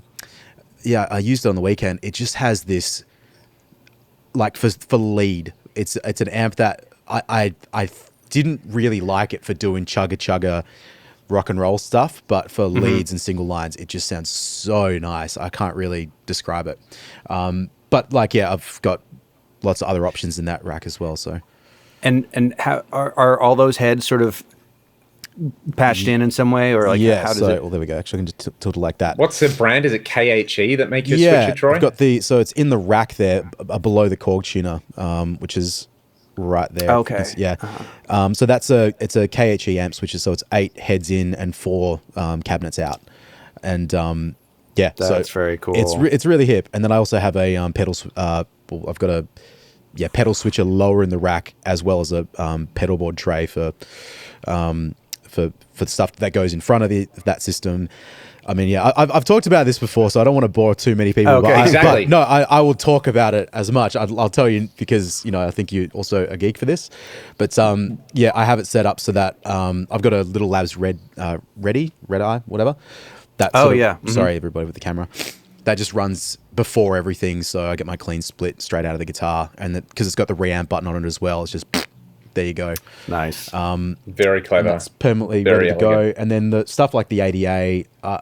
used it on the weekend. It just has this, like for lead. It's an amp that I didn't really like it for doing chugga rock and roll stuff, but for leads and single lines, it just sounds so nice. I can't really describe it. But I've got lots of other options in that rack as well. So, and how are all those heads sort of patched in some way, or like how does it? Well, there we go. Actually, I can just tilt it like that. What's the brand? Is it KHE that make you switch it, Troy? I've got so it's in the rack there below the Korg tuner, which is right there. Okay. So it's a KHE amp switcher. So it's 8 heads in and 4 cabinets out, and that's very cool. It's really hip. And then I also have a pedal. I've got a pedal switcher lower in the rack, as well as a pedal board tray for stuff that goes in front of that system. I mean, I've talked about this before, so I don't want to bore too many people. Okay, exactly. But I will talk about it as much. I'll tell you, because I think you're also a geek for this. But I have it set up so that I've got a Little Labs Red Eye, whatever. That sorry, everybody with the camera. That just runs before everything, so I get my clean split straight out of the guitar, and because it's got the reamp button on it as well, it's just there you go. Nice. Very clever. That's permanently Very ready to elegant. go. And then the stuff like the ADA, I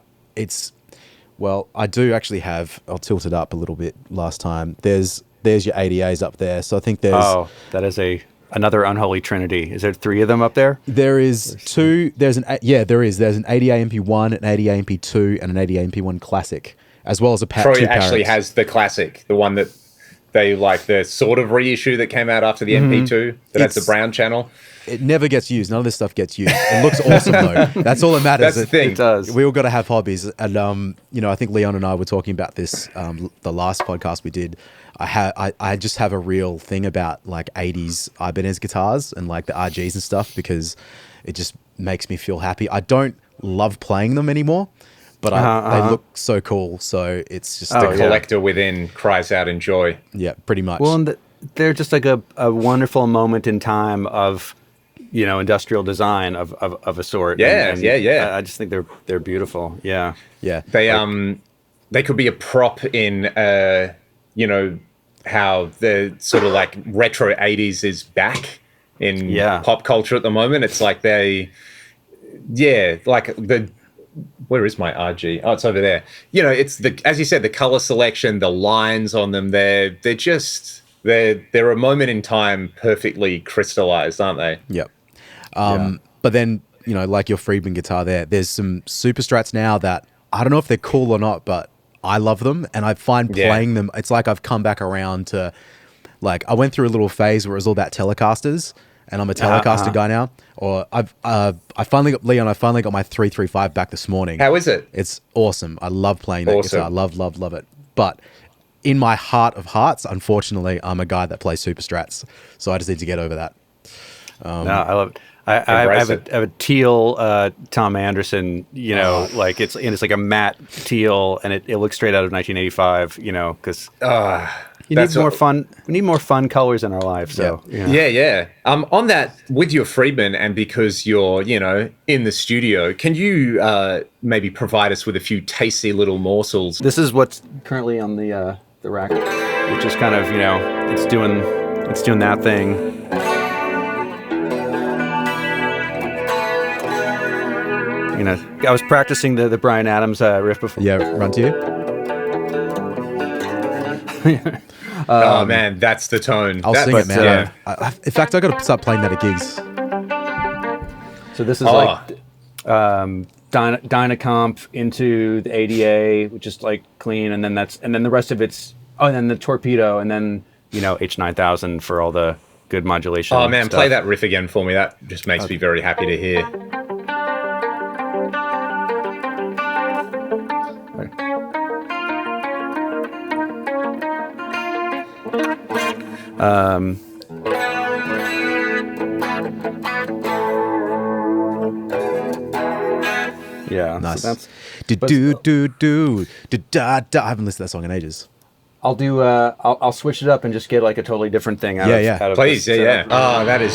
do actually have. I'll tilt it up a little bit. Last time, there's your ADAs up there. So I think there's. That is another unholy trinity. Is there 3 of them up there? There is 2. There's an there is. There's an ADA MP1, an ADA MP2, and an ADA MP1 Classic, as well as a Troy 2 actually Parrots. has the classic, the one that they like, the sort of reissue that came out after the MP2 that has the brown channel. It never gets used. None of this stuff gets used. It looks awesome though. That's all that matters. That's the thing. It does. We all got to have hobbies, and I think Leon and I were talking about this the last podcast we did. I just have a real thing about like 80s Ibanez guitars and like the RGs and stuff, because it just makes me feel happy. I don't love playing them anymore, but they look so cool. So it's just The collector within cries out in joy. yeah, pretty much. Well, and they're just like a wonderful moment in time of industrial design of a sort. Yeah, and yeah. I just think they're beautiful. Yeah. yeah, They could be a prop in how the sort of like retro 80s is back in pop culture at the moment. It's like where is my RG? Oh, it's over there. It's as you said, the color selection, the lines on them, they're a moment in time, perfectly crystallized, aren't they? Yep. But then, like your Friedman guitar there's some Super Strats now that I don't know if they're cool or not, but I love them. And I find playing them, it's like I've come back around to, like, I went through a little phase where it was all about Telecasters, and I'm a Telecaster guy now. Or I finally got my 335 back this morning. How is it? It's awesome. I love playing that guitar. Love it. But in my heart of hearts, unfortunately, I'm a guy that plays Super Strats. So I just need to get over that. No, I love it. I have a teal Tom Anderson, like it's like a matte teal, and it looks straight out of 1985, because we need more fun colors in our lives. So yeah. On that, with your Friedman, and because you're in the studio, can you maybe provide us with a few tasty little morsels? this is what's currently on the the rack, which is kind of, it's doing that thing. I was practicing the Bryan Adams riff before. Yeah, Run to You. Oh man, that's the tone. I'll sing it, man. In fact, I got to start playing that at gigs. So this is like Dynacomp into the ADA, which is like clean, and then the rest of it's and then the Torpedo, and then H9000 for all the good modulation. Oh man, stuff. play that riff again for me. That just makes me very happy to hear. Yeah, Nice. So that's, I haven't listened to that song in ages. I'll do. I'll switch it up and just get like a totally different thing out Yeah, of. Out of Please, this yeah. setup. Oh, that is.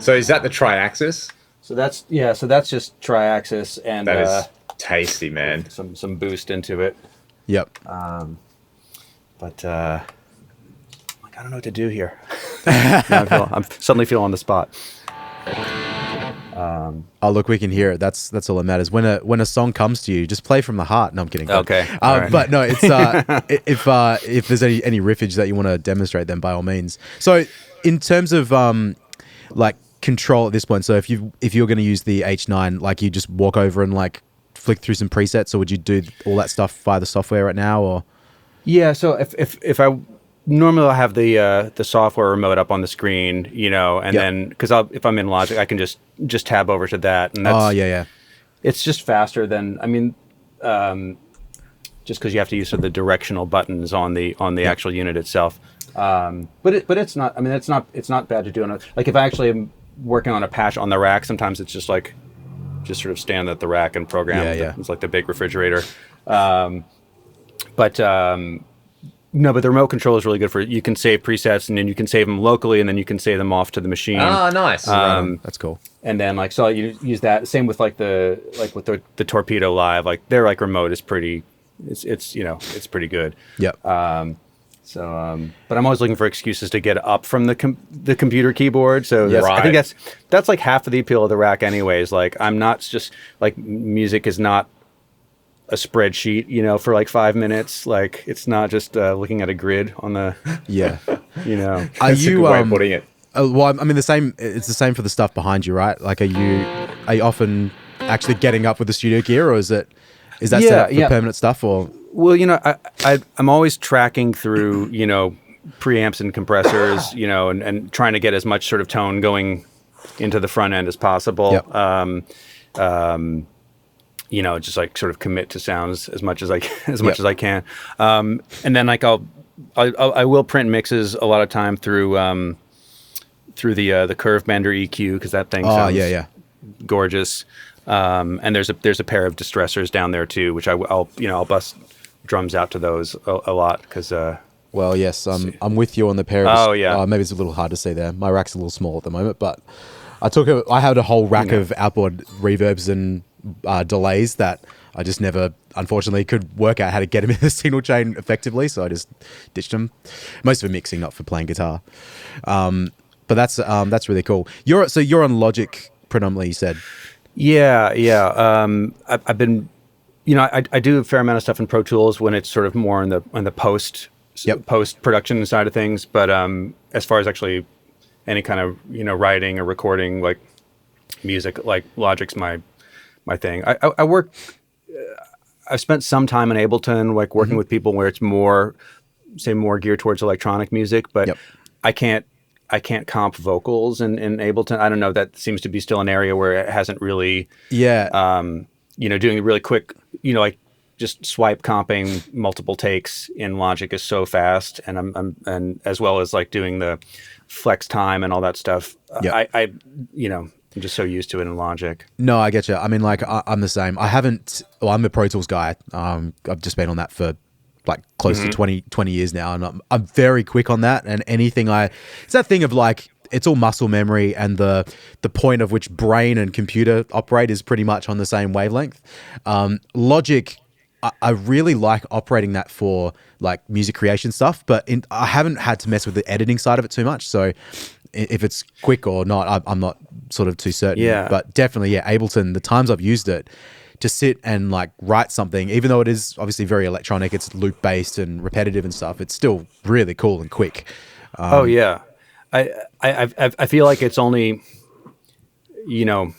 So is that the Triaxis? So that's just Triaxis and That is tasty, man. some boost into it. Yep. But I don't know what to do here. I'm suddenly feeling on the spot. Oh, look, we can hear it. That's all that matters. When a song comes to you, just play from the heart. No, I'm kidding. Okay. All right. But no, it's if there's any riffage that you want to demonstrate, then by all means. So, in terms of like control at this point, so if you're going to use the H9, like you just walk over and like flick through some presets, or would you do all that stuff via the software right now, or? Yeah. So if I normally I'll have the software remote up on the screen, and then because if I'm in Logic, I can just tab over to that, and that's, yeah. It's just faster than just because you have to use sort of the directional buttons on the actual unit itself. But it's not. I mean, it's not bad to do. Like if I actually am working on a patch on the rack, sometimes it's just sort of stand at the rack and program. Yeah. It's like the big refrigerator. No, but the remote control is really good for you can save presets, and then you can save them locally, and then you can save them off to the machine. Oh, nice. That's cool. And then so you use that. Same with with the Torpedo Live. Like their remote is pretty. It's pretty good. Yep. But I'm always looking for excuses to get up from the computer keyboard. So I think that's like half of the appeal of the rack, anyways. Like I'm not just like music is not a spreadsheet, for like 5 minutes. Like it's not just looking at a grid on the. Yeah. Are you way of putting it? Well, I mean, it's the same for the stuff behind you, right? Like, are you often actually getting up with the studio gear, or is that set up for permanent stuff, or? Well, I'm always tracking through, preamps and compressors, and trying to get as much sort of tone going into the front end as possible. Yep. Just like sort of commit to sounds as much as I can. And then like I will print mixes a lot of time through the Curve Bender EQ, because that thing sounds gorgeous. And there's a pair of distressors down there too, which I'll bust drums out to those a lot because. Well, yes, I'm with you on the pair of. Oh yeah. Maybe it's a little hard to say there. My rack's a little small at the moment, but I had a whole rack of outboard reverbs and delays that I just never, unfortunately, could work out how to get them in the signal chain effectively. So I just ditched them. Most for mixing, not for playing guitar. But that's really cool. You're on Logic predominantly, you said. Yeah. I've been, I do a fair amount of stuff in Pro Tools when it's sort of more in the post production side of things. But as far as actually any kind of writing or recording like music, like Logic's my thing. I work. I've spent some time in Ableton, like working with people where it's more geared towards electronic music, but I can't comp vocals in Ableton. I don't know. That seems to be still an area where it hasn't really. Yeah. Doing really quick, like just swipe comping multiple takes in Logic is so fast, and and as well as like doing the flex time and all that stuff. I'm just so used to it in Logic. No, I get you. I mean, like, I'm the same. I'm a Pro Tools guy. I've just been on that for like close to 20 years now, and I'm very quick on that. And it's that thing of like, it's all muscle memory, and the point of which brain and computer operate is pretty much on the same wavelength. Logic, I really like operating that for like music creation stuff, but I haven't had to mess with the editing side of it too much. So if it's quick or not, I'm not sort of too certain. Yeah. But definitely, yeah, Ableton, the times I've used it to sit and like write something, even though it is obviously very electronic, it's loop based and repetitive and stuff, it's still really cool and quick. Oh yeah, I feel like it's only, you know,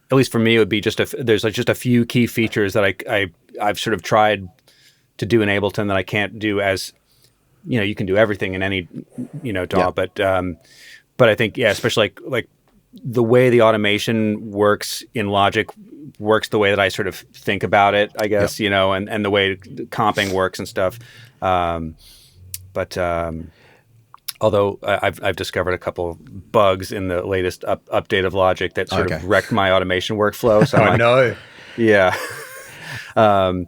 at least for me, it would be there's like just a few key features that I've sort of tried to do in Ableton that I can't do as, you know, you can do everything in any, you know, DAW, but I think, yeah, especially like the way the automation works in Logic works the way that I sort of think about it, I guess, you know, and the way comping works and stuff. Although I've discovered a couple bugs in the latest update of Logic that sort of wrecked my automation workflow. So I know. Yeah. I don't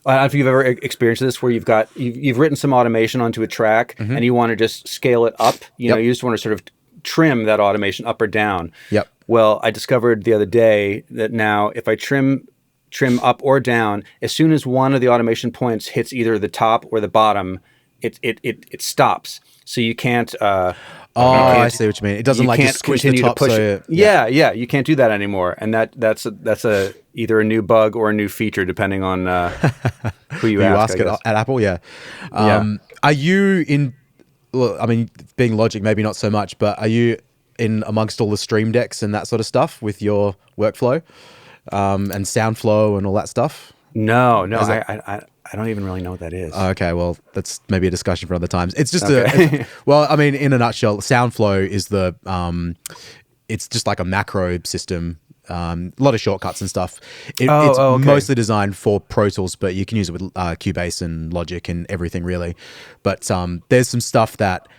know if you've ever experienced this where you've written some automation onto a track and you want to just scale it up. You know, you just want to sort of trim that automation up or down. Yep. Well, I discovered the other day that now if I trim up or down, as soon as one of the automation points hits either the top or the bottom, it stops. So you can't. I see what you mean. It doesn't like just squish the top. Push it. Yeah, you can't do that anymore, and that's either a new bug or a new feature depending on who you ask at Apple. Yeah. Are you in? Well, I mean, being Logic, maybe not so much, but are you in amongst all the Stream Decks and that sort of stuff with your workflow and SoundFlow and all that stuff? No, I don't even really know what that is. Okay, well, that's maybe a discussion for other times. It's just well, I mean, in a nutshell, SoundFlow is it's just like a macro system. A lot of shortcuts and stuff. It's mostly designed for Pro Tools, but you can use it with Cubase and Logic and everything really. But there's some stuff that,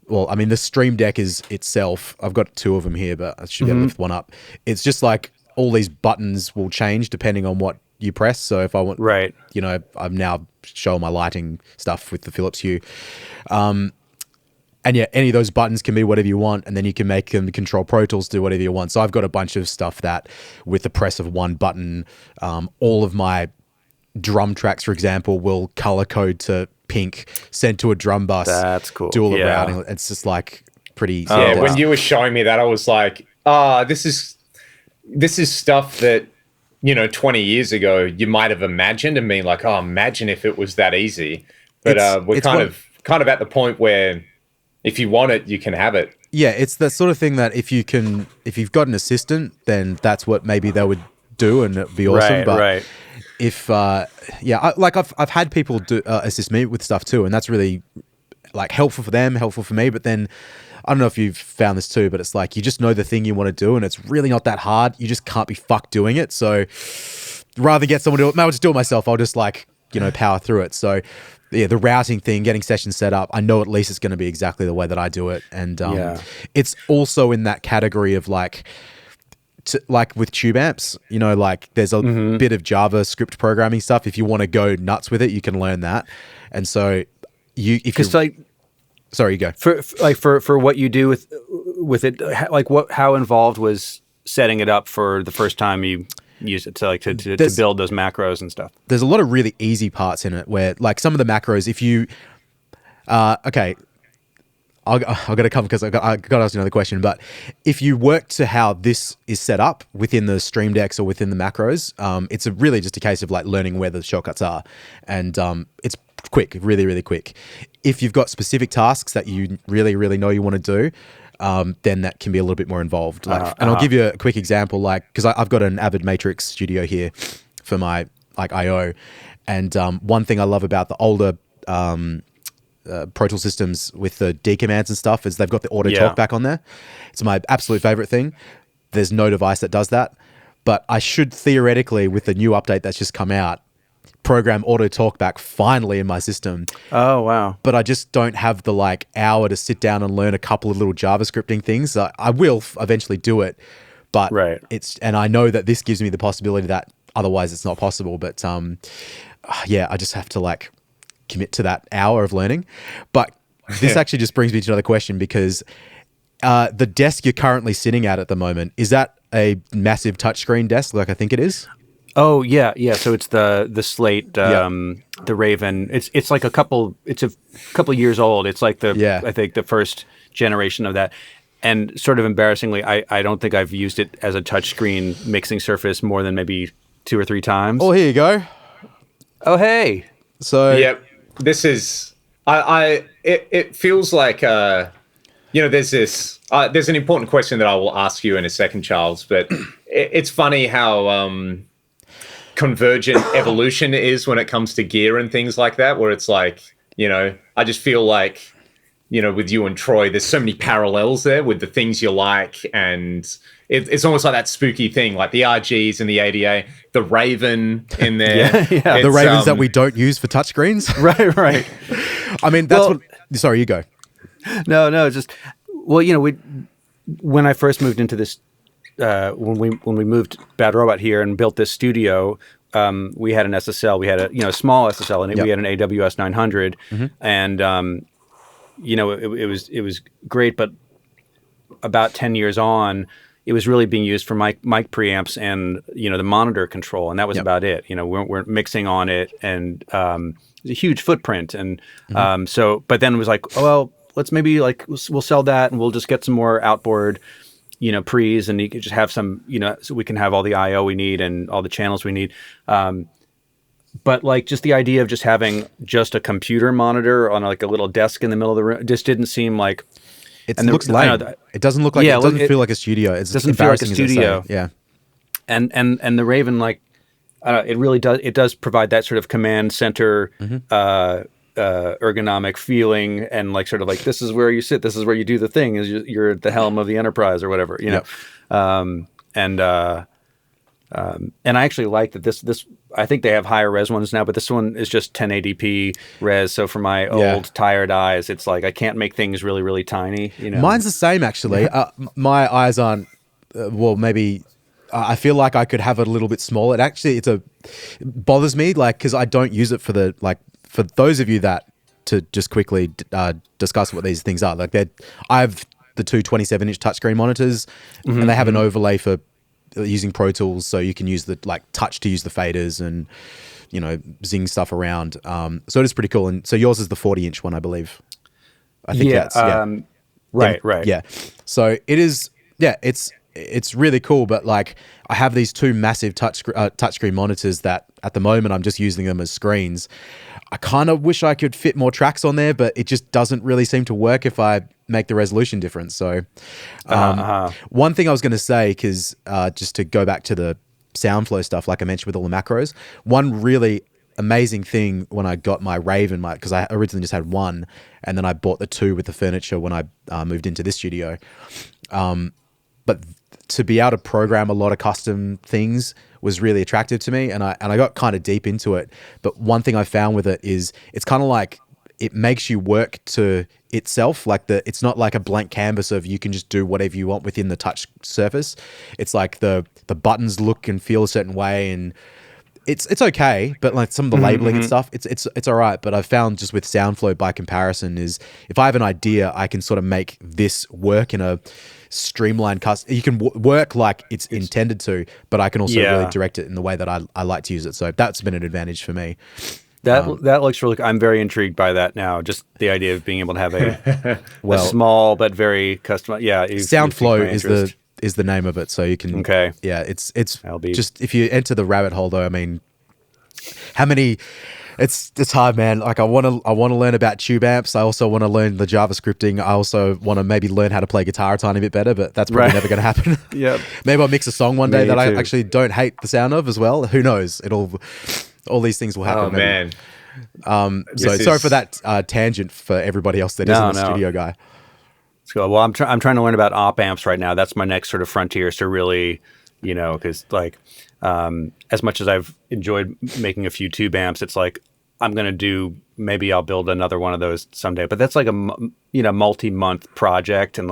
well, I mean, the Stream Deck is itself. I've got two of them here, but I should be able to lift one up. It's just like all these buttons will change depending on what you press. So if I want, you know, I'm now showing my lighting stuff with the Philips Hue. And yeah, any of those buttons can be whatever you want, and then you can make them control Pro Tools to do whatever you want. So I've got a bunch of stuff that with the press of one button, all of my drum tracks, for example, will color code to pink, send to a drum bus. That's cool. Do all the routing. It's just like pretty. Yeah, when you were showing me that, I was like, this is stuff that, you know, 20 years ago you might have imagined and been like, oh, imagine if it was that easy. But we're kind of at the point where if you want it, you can have it. Yeah, it's the sort of thing that if you've got an assistant, then that's what maybe they would do, and it'd be awesome. But if I've had people do assist me with stuff too, and that's really like helpful for them, helpful for me. But then I don't know if you've found this too, but it's like you just know the thing you want to do, and it's really not that hard. You just can't be fucked doing it. So rather get someone to do it, maybe I'll just do it myself. I'll just like, you know, power through it. So yeah, the routing thing, getting sessions set up, I know at least it's going to be exactly the way that I do it. And it's also in that category of like with tube amps, you know, like there's a bit of JavaScript programming stuff. If you want to go nuts with it, you can learn that. And so sorry, you go. For what you do with it, like how involved was setting it up for the first time you use it to build those macros and stuff? There's a lot of really easy parts in it where like some of the macros, if you I've got to come because I got to ask you another question. But if you work to how this is set up within the Stream Decks or within the macros, it's really just a case of like learning where the shortcuts are, and it's quick, really, really quick. If you've got specific tasks that you really, really know you want to do, then that can be a little bit more involved. And I'll give you a quick example, like because I've got an Avid Matrix studio here for my like I/O, and one thing I love about the older Pro Tools systems with the D commands and stuff is they've got the auto talk back on there. It's my absolute favorite thing. There's no device that does that, but I should theoretically, with the new update that's just come out, program auto talk back finally in my system. Oh wow. But I just don't have the like hour to sit down and learn a couple of little JavaScripting things. I will eventually do it, but and I know that this gives me the possibility that otherwise it's not possible. But I just have to like commit to that hour of learning. But this actually just brings me to another question, because The desk you're currently sitting at the moment, is that a massive touchscreen desk like I think it is? Oh yeah. So it's the Slate, the Raven. It's like a couple years old. It's like I think the first generation of that. And sort of embarrassingly, I don't think I've used it as a touchscreen mixing surface more than maybe 2 or 3 times. Oh, here you go. Oh, hey. So this is it feels like there's an important question that I will ask you in a second, Charles, but it's funny how convergent evolution is when it comes to gear and things like that, where it's like, I just feel like, with you and Troy, there's so many parallels there with the things you like, and it's almost like that spooky thing, like the RGs and the ADA, the Raven in there. The Ravens that we don't use for touchscreens. Right. I mean, that's sorry, you go. No, just, when I first moved into this, when we moved Bad Robot here and built this studio, we had an SSL, we had a small SSL, and we had an AWS 900, and it was great, but about 10 years on, it was really being used for mic preamps and the monitor control, and that was about it. We weren't mixing on it, and it was a huge footprint, and but then it was like, oh well, let's maybe we'll sell that, and we'll just get some more outboard pre's, and you could just have some so we can have all the IO we need and all the channels we need. But just the idea of just having just a computer monitor on a little desk in the middle of the room just didn't seem like. It looks lame. It doesn't look like. It doesn't feel like a studio. It doesn't feel like a studio. Yeah. And the Raven, it really does. It does provide that sort of command center, ergonomic feeling, and this is where you sit. This is where you do the thing. Is you're at the helm of the Enterprise or whatever. And I actually like that this. I think they have higher res ones now, but this one is just 1080p res. So for my old tired eyes, it's like I can't make things really, really tiny. Mine's the same actually. My eyes aren't. Maybe I feel like I could have it a little bit smaller. It bothers me because I don't use it for for those of you that, to just quickly discuss what these things are. I have the two 27-inch touchscreen monitors, and they have an overlay for using Pro Tools, so you can use the touch to use the faders and zing stuff around. So it is pretty cool. And so yours is the 40-inch one, I believe. I think right. Yeah. So it is. Yeah, it's really cool. But I have these two massive touchscreen monitors that at the moment I'm just using them as screens. I kind of wish I could fit more tracks on there, but it just doesn't really seem to work if I make the resolution difference. So one thing I was going to say, because just to go back to the SoundFlow stuff, like I mentioned with all the macros, one really amazing thing when I got my Raven, because I originally just had one, and then I bought the two with the furniture when I moved into this studio. But to be able to program a lot of custom things was really attractive to me, and I got kind of deep into it. But one thing I found with it is it's kind of like it makes you work to itself. It's not like a blank canvas of you can just do whatever you want within the touch surface. It's like the buttons look and feel a certain way, and it's okay, but some of the labeling and stuff, it's all right. But I've found just with SoundFlow by comparison is if I have an idea, I can sort of make this work in a streamlined custom. You can work like it's intended to, but I can also really direct it in the way that I like to use it. So that's been an advantage for me. That looks really. I'm very intrigued by that now. Just the idea of being able to have a small but very custom. Yeah, SoundFlow is the name of it. So you can. Okay. Yeah, it's just if you enter the rabbit hole though. I mean, how many? It's hard, man. I want to learn about tube amps. I also want to learn the JavaScripting. I also want to maybe learn how to play guitar a tiny bit better, but that's probably never going to happen. Yeah. Maybe I'll mix a song one day that I actually don't hate the sound of as well. Who knows? All these things will happen. Oh man. Sorry for that tangent for everybody else that isn't a studio guy. So, well, I'm trying to learn about op amps right now. That's my next sort of frontier. So really, because as much as I've enjoyed making a few tube amps, it's like I'm going to do, maybe I'll build another one of those someday, but that's like a, multi-month project and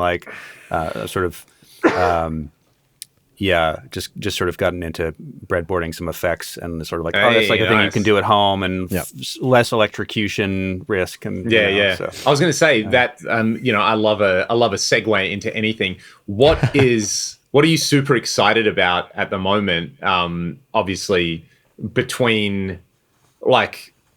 just sort of gotten into breadboarding some effects and sort of like, that's like a thing you can do at home and less electrocution risk. And So. I was going to say that I love a segue into anything. What are you super excited about at the moment? Obviously, between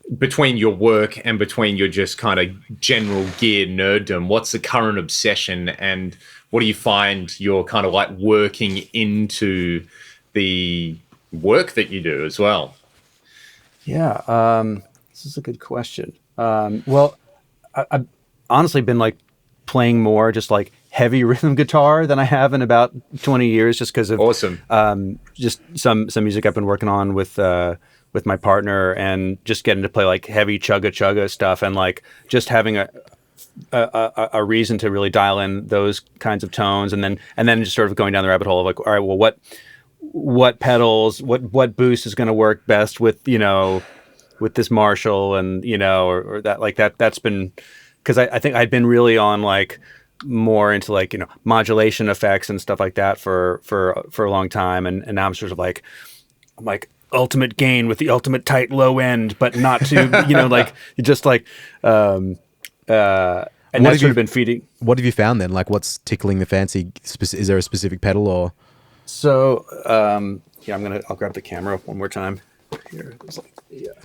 your work and between your just kind of general gear nerddom, what's the current obsession, and what do you find you're kind of like working into the work that you do as well? Yeah, this is a good question. Well, I've honestly been like playing more just like heavy rhythm guitar than I have in about 20 years, just because of just some music I've been working on with my partner, and just getting to play like heavy chugga stuff, and like just having a reason to really dial in those kinds of tones, and then just sort of going down the rabbit hole of like, all right, well, what pedals, what boost is going to work best with with this Marshall, and or that, like that's been, because I think I'd been really on like more into like modulation effects and stuff like that for a long time, and now I'm sort of like, I'm like ultimate gain with the ultimate tight low end, but not too like just like and that's sort of been feeding. What have you found then? Like, what's tickling the fancy? Is there a specific pedal or? So I'll grab the camera one more time. Here,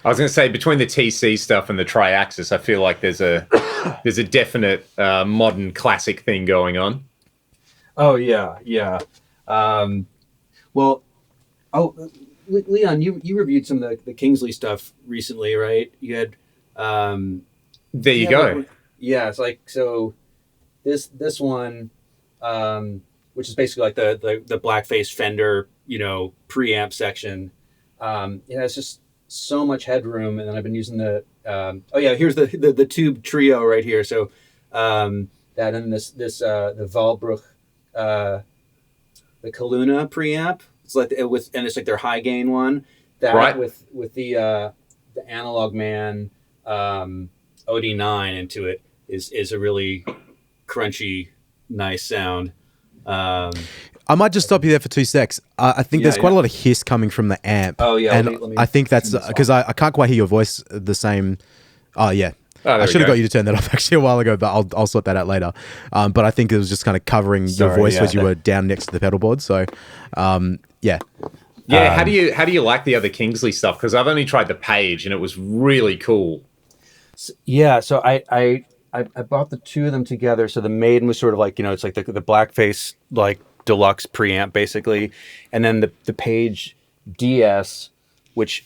I was going to say, between the TC stuff and the Triaxis, I feel like there's a definite modern classic thing going on. Oh yeah. Leon, you reviewed some of the Kingsley stuff recently, right? You had there you go. It's like, so this one, which is basically like the blackface Fender, preamp section. It has just so much headroom, and then I've been using the here's the tube trio right here. So that, and this the Wahlbruch, the Kaluna preamp. It's like it's like their high gain one. That right. with the Analog Man OD9 into it is a really crunchy, nice sound. I might just stop you there for 2 secs. I think there's quite a lot of hiss coming from the amp. Oh yeah, and let me I think that's because I can't quite hear your voice the same. Oh yeah. I should have got you to turn that off actually a while ago, but I'll sort that out later. But I think it was just kind of covering your voice as you were down next to the pedal board. So, yeah. Yeah. How do you like the other Kingsley stuff? Because I've only tried the Page, and it was really cool. Yeah. So I bought the two of them together. So the Maiden was sort of like, it's like the blackface like deluxe preamp basically, and then the Page DS, which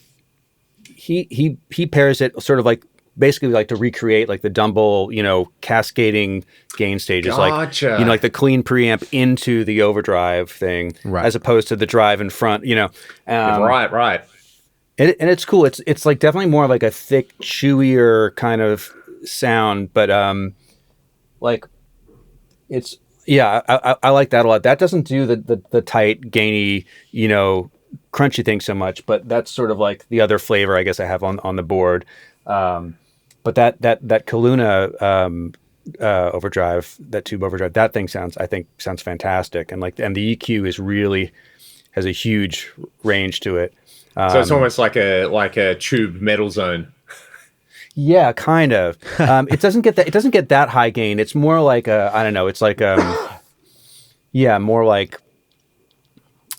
he pairs it sort of like basically like to recreate like the Dumble, cascading gain stages, gotcha. Like like the clean preamp into the overdrive thing, right, as opposed to the drive in front, right. And it's cool. It's like definitely more like a thick, chewier kind of sound, but like it's I like that a lot. That doesn't do the tight, gainy, crunchy thing so much, but that's sort of like the other flavor I guess I have on the board. But that Kaluna overdrive, that tube overdrive, that thing sounds fantastic, and the EQ has a huge range to it. So it's almost like a tube metal zone. Yeah, kind of. It doesn't get that high gain. It's more like I don't know. It's like more like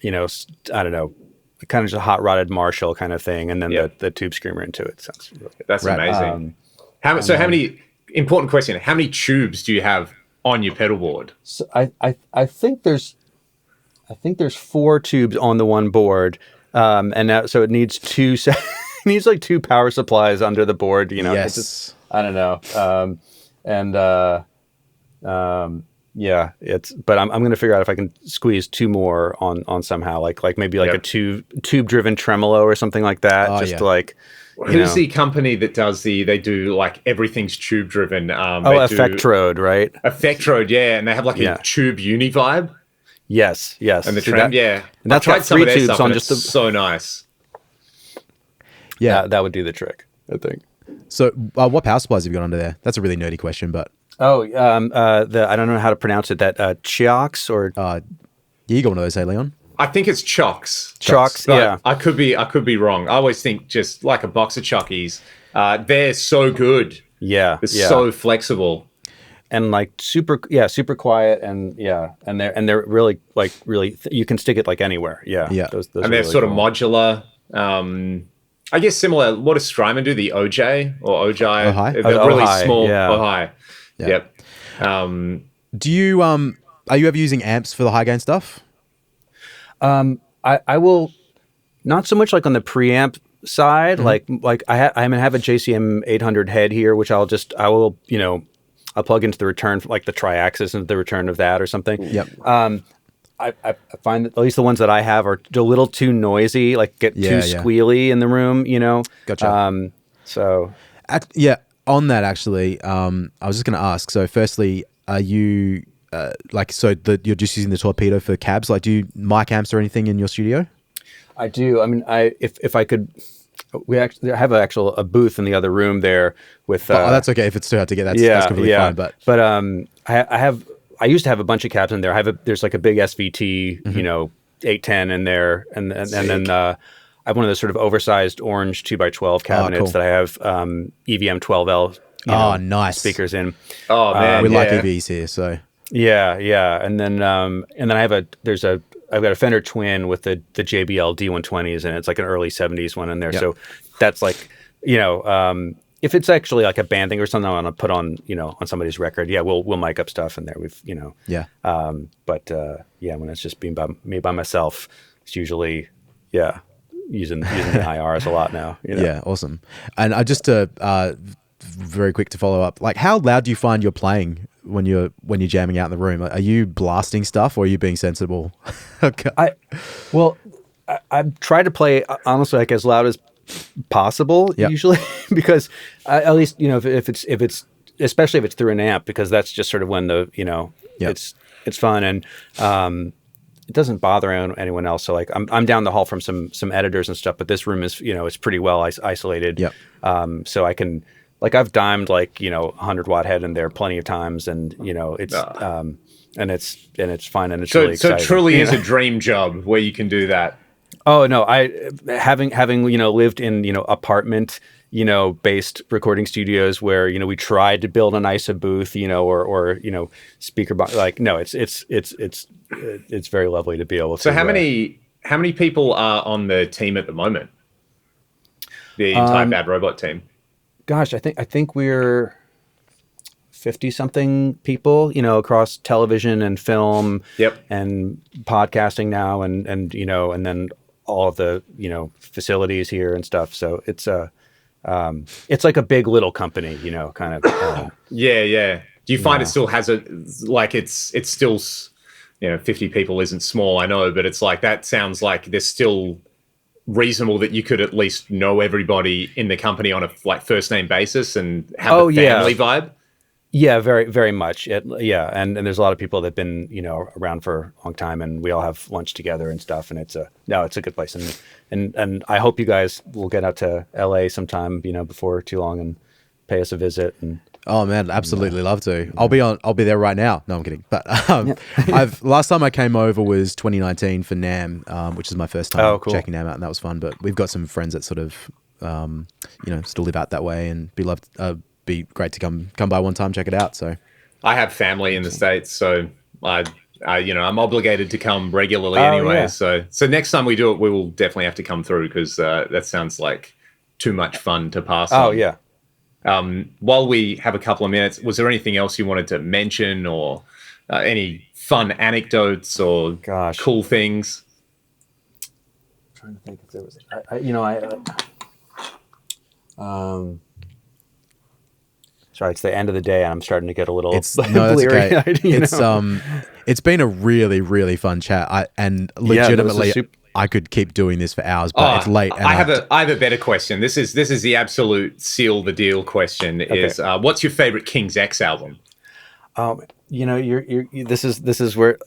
I don't know, kind of just a hot rodded Marshall kind of thing, and then the tube screamer into it. Sounds really good. That's amazing. How many? Important question. How many tubes do you have on your pedal board? So I think there's 4 tubes on the one board, and now, so it needs 2. It needs like 2 power supplies under the board. Yes. It's I don't know. But I'm going to figure out if I can squeeze 2 more on somehow, like maybe like a tube driven tremolo or something like that. To like, who's the company that does they do like everything's tube driven? Effectrode, right? Effectrode, yeah, and they have like a tube Univibe. Yes, and the trem, and that's got 3 tubes on just so nice. Yeah, that would do the trick, I think. So, what power supplies have you got under there? That's a really nerdy question, but I don't know how to pronounce it. That Chiox or you got one of those, hey Leon? I think it's Chocks. Chocks, But yeah. I could be wrong. I always think just like a box of Chockies. They're so good. Yeah, They're yeah. so flexible. And like super quiet, and they're really you can stick it like anywhere. Yeah, Yeah. Those And are they're really sort cool. of modular. I guess similar. What does Strymon do? The OJ or OJ? Ojai? They're really Ojai, small. yeah. Ojai. Yeah. Yep. Do you are you ever using amps for the high gain stuff? I will not so much like on the preamp side. Like I have a JCM 800 head here, which I'll plug into the return, like the Triaxis into the return of that or something. Yep. I find that at least the ones that I have are a little too noisy, like get too squealy in the room, Gotcha. So Yeah, on that actually, I was just going to ask. So, firstly, are you you're just using the Torpedo for cabs? Like, do you mic amps or anything in your studio? I do. I mean, if I could, we actually have a booth in the other room there with. That's okay if it's too hard to get. That's completely fine. But I used to have a bunch of cabs in there. There's like a big SVT, 810 in there, and then I have one of those sort of oversized orange 2x12 cabinets cool. that I have EVM 12L. Nice speakers in. Oh man, we like EVs here, so Yeah, and then I've got a Fender Twin with the JBL D120s, and it's like an early '70s one in there. Yep. So that's like, if it's actually like a band thing or something I want to put on, on somebody's record, we'll mic up stuff in there. When it's just being by myself, it's usually using the IRs a lot now. Yeah, awesome. And I just very quick to follow up, like how loud do you find you're playing when you're jamming out in the room? Are you blasting stuff or are you being sensible? Okay. I try to play honestly like as loud as possible usually because at least if it's especially if it's through an amp, because that's just sort of when it's fun, and it doesn't bother anyone else. So like I'm down the hall from some editors and stuff, but this room is it's pretty well isolated. Yep. So I can, like, I've dimed 100-watt head in there plenty of times, and it's and it's fine, and it's really exciting. So it truly is a dream job where you can do that. Oh no, having lived in apartment based recording studios where we tried to build an ISA booth or speaker box, it's very lovely to be able to. So how many people are on the team at the moment? The entire Bad Robot team. Gosh, I think we're 50-something people, across television and film, and podcasting now, and then all of the facilities here and stuff. So it's like a big little company, kind of. Yeah. Do you find it still has it's still 50 people isn't small, I know, but it's like that sounds like there's still reasonable that you could at least know everybody in the company on a first name basis and have a family vibe. Yeah, very, very much. And there's a lot of people that've been, around for a long time, and we all have lunch together and stuff. And it's a good place. And I hope you guys will get out to LA sometime, before too long, and pay us a visit. And oh man, absolutely love to. I'll be there right now. No, I'm kidding. But last time I came over was 2019 for NAMM, which is my first time checking NAMM out, and that was fun. But we've got some friends that sort of, still live out that way, and be great to come by one time, check it out. So I have family in the States, so I'm obligated to come regularly anyway. Yeah. So next time we do it, we will definitely have to come through, because that sounds like too much fun to pass on. Oh yeah. While we have a couple of minutes, was there anything else you wanted to mention, or any fun anecdotes or cool things? I'm trying to think if there was. Sorry, it's the end of the day, and I'm starting to get a little bleary. Okay. It's been a really, really fun chat. Legitimately, I could keep doing this for hours, but it's late. And I have a better question. This is the absolute seal the deal question. Okay. Is what's your favorite King's X album? This is where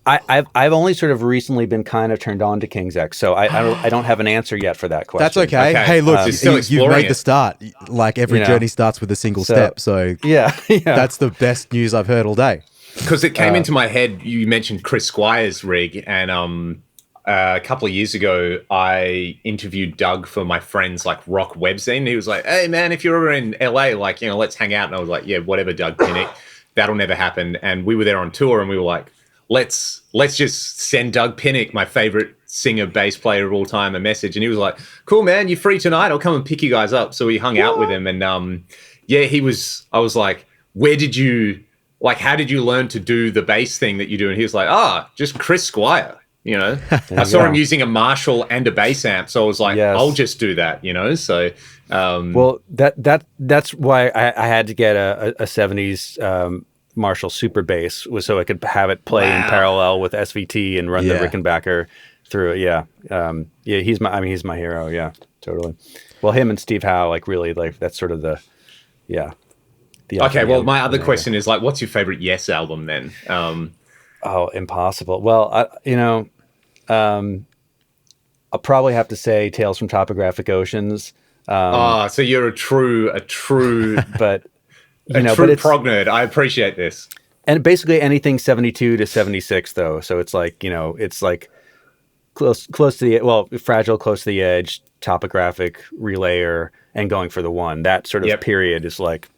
I've only sort of recently been kind of turned on to King's X, so I don't have an answer yet for that question. That's okay. Hey, look, you've made the start. Like every journey starts with a single step. So yeah, that's the best news I've heard all day. Because it came into my head. You mentioned Chris Squire's rig, and a couple of years ago, I interviewed Doug for my friend's like rock webzine. He was like, "Hey man, if you're ever in LA, like, you know, let's hang out." And I was like, "Yeah, whatever, Doug Pinnick, that'll never happen." And we were there on tour, and we were like, let's just send Doug Pinnick, my favorite singer bass player of all time, a message. And he was like, "Cool man, you're free tonight, I'll come and pick you guys up." So we hung out with him, and I was like, how did you learn to do the bass thing that you do? And he was like, just Chris Squire, you know. I saw him using a Marshall and a bass amp, so I was like, I'll just do that, you know. So well, that's why I had to get a 70s Marshall Super Bass, was so I could have it play in parallel with SVT and run the Rickenbacker through it. Yeah, he's my hero. Yeah, totally. Well, him and Steve Howe, like, really, like, that's sort of the okay. Well, my other question is, like, what's your favorite Yes album then? Impossible. Well, I'll probably have to say Tales from Topographic Oceans. So you're a true, but true prog nerd. I appreciate this. And basically anything 72 to 76, though. So it's like, you know, it's like close to the, Fragile, close to the edge, Topographic, Relayer, and Going for the One. That sort of period is like,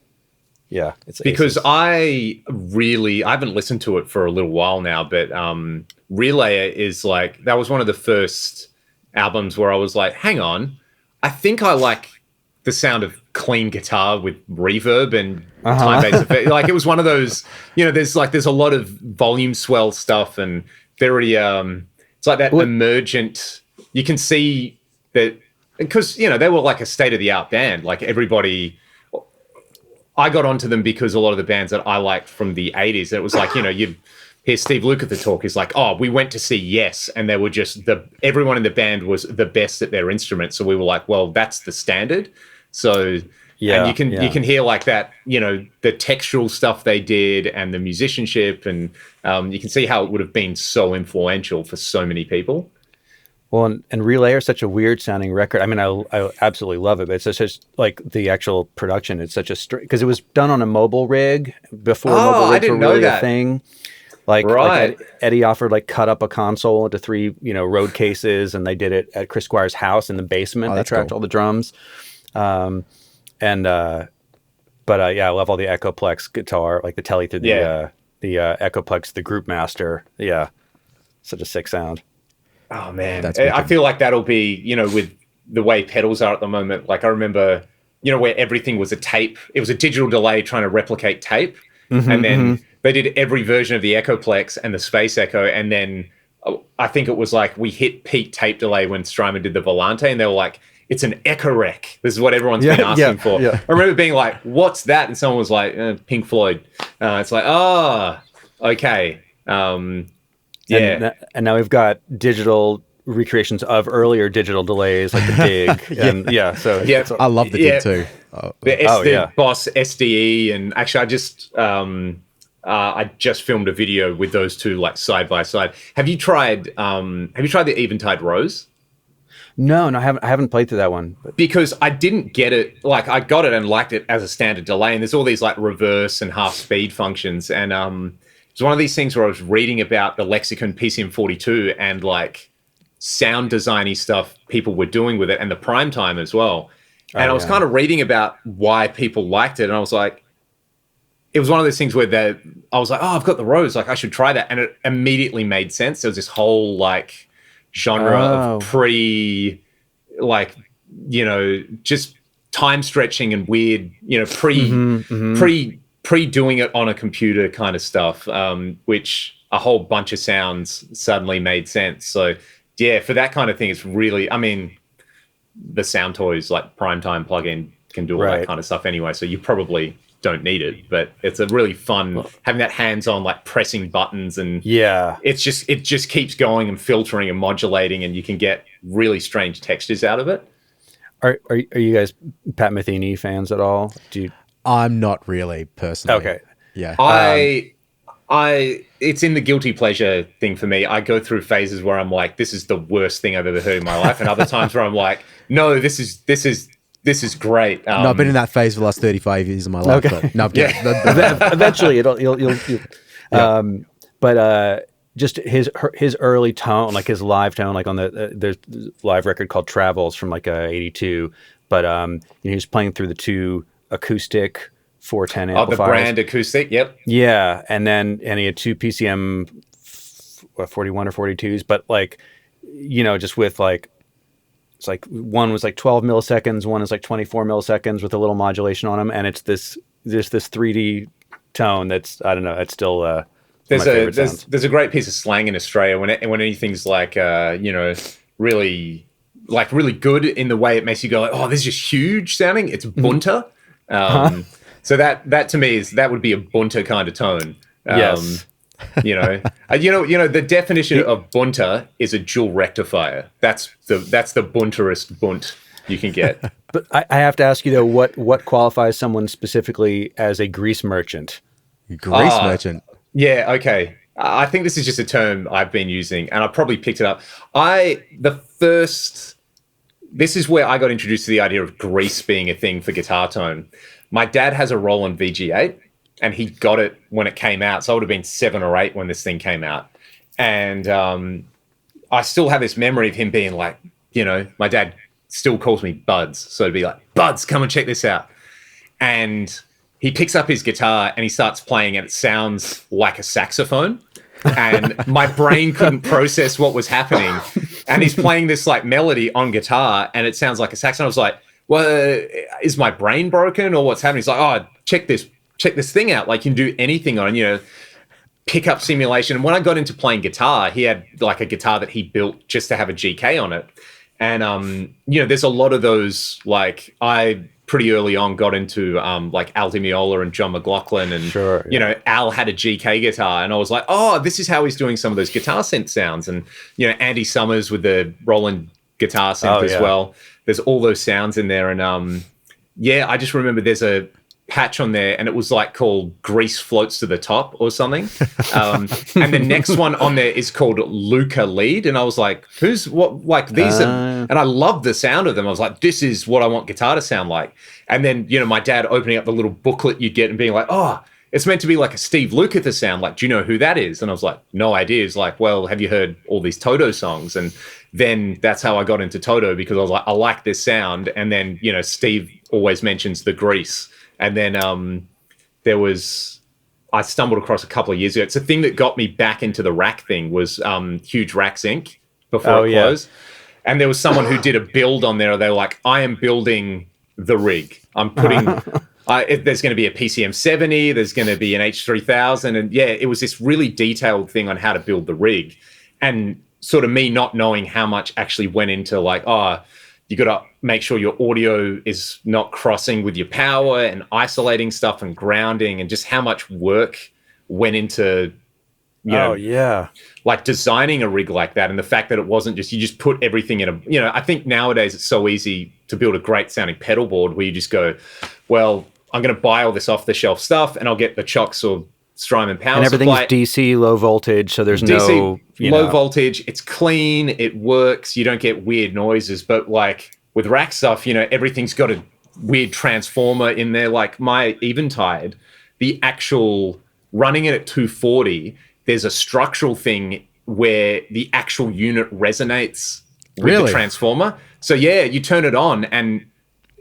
it's because I haven't listened to it for a little while now, but Relayer is like, that was one of the first albums where I was like, hang on, I think I like the sound of clean guitar with reverb and time bass effect. Like, it was one of those, you know, there's a lot of volume swell stuff, and very it's like that emergent, you can see that, because, you know, they were like a state of the art band. Like, everybody, I got onto them because a lot of the bands that I liked from the 80s, it was like, you know, you hear Steve Lukather talk, he's like, we went to see Yes, and they were just everyone in the band was the best at their instrument. So we were like, well, that's the standard. So and you can hear like that, you know, the textural stuff they did and the musicianship, and you can see how it would have been so influential for so many people. Well, and Relayer is such a weird sounding record. I mean, I absolutely love it, but it's just like the actual production. It's such a because it was done on a mobile rig before mobile rigs were really a thing. Like Eddie offered, like, cut up a console into 3, you know, road cases, and they did it at Chris Squire's house in the basement. They tracked all the drums. I love all the Echoplex guitar, like the Telly through the Echoplex, the Group Master. Yeah, such a sick sound. Oh man, I feel like that'll be, you know, with the way pedals are at the moment. Like, I remember, you know, where everything was a tape. It was a digital delay trying to replicate tape, and then they did every version of the Echoplex and the Space Echo, and then I think it was like we hit peak tape delay when Strymon did the Volante, and they were like, it's an Echo Rec. This is what everyone's been asking for. Yeah. I remember being like, what's that? And someone was like, Pink Floyd. It's like, okay. And now we've got digital recreations of earlier digital delays, like the Dig. I love the Dig too. The Boss SDE, and actually I just filmed a video with those two, like, side by side. Have you tried the Eventide Rose? No, I haven't played through that one. Because I didn't get it. Like, I got it and liked it as a standard delay, and there's all these like reverse and half speed functions, and it's one of these things where I was reading about the Lexicon PCM42 and like sound designy stuff people were doing with it, and the Primetime as well. And I was kind of reading about why people liked it, and I was like, it was one of those things where I was like, I've got the Rose, like, I should try that, and it immediately made sense. There was this whole like genre of like, you know, just time stretching and weird, you know, pre doing it on a computer kind of stuff, which a whole bunch of sounds suddenly made sense. So yeah, for that kind of thing, it's really, I mean, the Sound Toys like Primetime plugin can do all that kind of stuff anyway, so you probably don't need it, but it's a really fun having that hands-on, like pressing buttons, and it just keeps going and filtering and modulating, and you can get really strange textures out of it. Are you guys Pat Metheny fans at all? I'm not really personally. Okay. Yeah. It's in the guilty pleasure thing for me. I go through phases where I'm like, this is the worst thing I've ever heard in my life, and other times where I'm like, no, this is great. No, I've been in that phase for the last 35 years of my life. Okay. But no, I'm kidding. Eventually, you'll just his early tone, like his live tone, like on there's a live record called Travels from like '82, but he was playing through the two acoustic 410 amplifiers. Oh, the brand acoustic, yep. Yeah, and he had two PCM 41 or 42s, but like, just with like, it's like one was like 12 milliseconds, one is like 24 milliseconds with a little modulation on them, and it's this 3D tone that's, I don't know, it's still there's a great piece of slang in Australia when anything's like really good in the way it makes you go like, oh, this is just huge sounding. It's bunter. So that to me that would be a bunter kind of tone. Yes. The definition of bunter is a dual rectifier. That's the bunterest bunt you can get. But I have to ask you though, what qualifies someone specifically as a grease merchant? Grease merchant. Yeah. Okay. I think this is just a term I've been using, and I probably picked it up. This is where I got introduced to the idea of grease being a thing for guitar tone. My dad has a Roland VG8, and he got it when it came out. So I would have been 7 or 8 when this thing came out. And I still have this memory of him being like, my dad still calls me Buds. So it'd be like, Buds, come and check this out. And he picks up his guitar and he starts playing, and it sounds like a saxophone. And my brain couldn't process what was happening. And he's playing this like melody on guitar, and it sounds like a saxophone. I was like, well, is my brain broken or what's happening? He's like, oh, check this thing out. Like, you can do anything on it, pickup simulation. And when I got into playing guitar, he had like a guitar that he built just to have a GK on it. And, there's a lot of those, like I pretty early on got into like Al Di Meola and John McLaughlin, and sure, yeah. Al had a GK guitar, and I was like, oh, this is how he's doing some of those guitar synth sounds. And Andy Summers with the Roland guitar synth as well. There's all those sounds in there, and I just remember there's a patch on there, and it was like called Grease Floats to the Top or something. And the next one on there is called Luca Lead, and I was like, who's what? Like these and I love the sound of them. I was like, this is what I want guitar to sound like. And then my dad opening up the little booklet you get and being like, oh, it's meant to be like a Steve Lukather sound. Like, do you know who that is? And I was like, no idea. He's like, well, have you heard all these Toto songs? And then that's how I got into Toto, because I was like, I like this sound. And then Steve always mentions the Grease. And then I stumbled across a couple of years ago. It's a thing that got me back into the rack thing was Huge Racks Inc. before it closed. And there was someone who did a build on there. They were like, I am building the rig. I'm putting, there's going to be a PCM 70. There's going to be an H3000. And it was this really detailed thing on how to build the rig. And sort of me not knowing how much actually went into like, you got to make sure your audio is not crossing with your power and isolating stuff and grounding, and just how much work went into, like designing a rig like that. And the fact that it wasn't just, you just put everything in I think nowadays it's so easy to build a great sounding pedal board where you just go, well, I'm going to buy all this off the shelf stuff and I'll get the Chocs or Strymon power and everything's supply. DC, low voltage, so there's no low voltage. It's clean, it works, you don't get weird noises. But like with rack stuff, everything's got a weird transformer in there. Like my Eventide, the actual running it at 240, there's a structural thing where the actual unit resonates with the transformer. So you turn it on and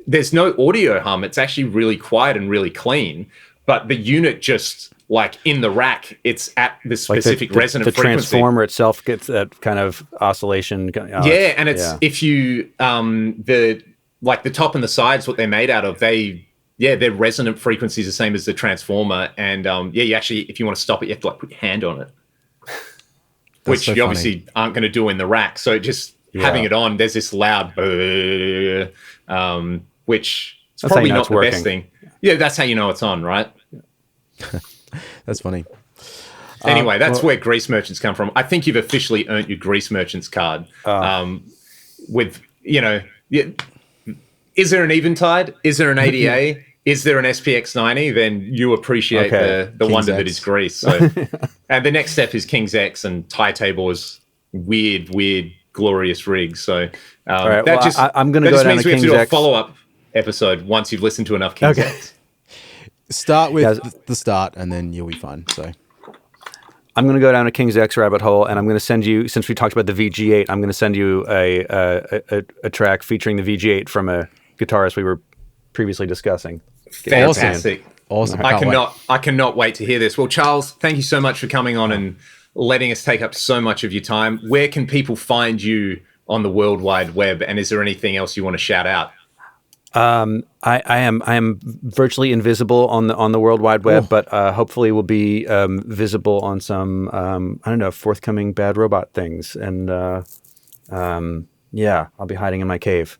there's no audio hum. It's actually really quiet and really clean. But the unit just, like in the rack, it's at the specific resonant frequency. The transformer itself gets that kind of oscillation. And it's if you the top and the sides, what they're made out of, their resonant frequency is the same as the transformer. And you actually, if you want to stop it, you have to like put your hand on it, which you obviously aren't going to do in the rack. So just having it on, there's this loud, which is probably not the best thing. Yeah, that's how you know it's on, right? That's funny. Anyway, that's where Grease Merchants come from. I think you've officially earned your Grease Merchants card. With, is there an Eventide? Is there an ADA? Is there an SPX 90? Then you appreciate the wonder that is Grease. So, and the next step is King's X and Ty Tabor's weird, glorious rigs. So I'm going to go down to King's X. That just means we have to do a follow-up episode once you've listened to enough King's X. Start with the start, and then you'll be fine. So, I'm going to go down a King's X rabbit hole, and I'm going to send you, since we talked about the VG8, I'm going to send you a track featuring the VG8 from a guitarist we were previously discussing. Fantastic. Awesome. I cannot wait to hear this. Well, Charles, thank you so much for coming on and letting us take up so much of your time. Where can people find you on the World Wide Web? And is there anything else you want to shout out? I am virtually invisible on the World Wide Web, but hopefully will be visible on some I don't know, forthcoming Bad Robot things. And yeah, I'll be hiding in my cave.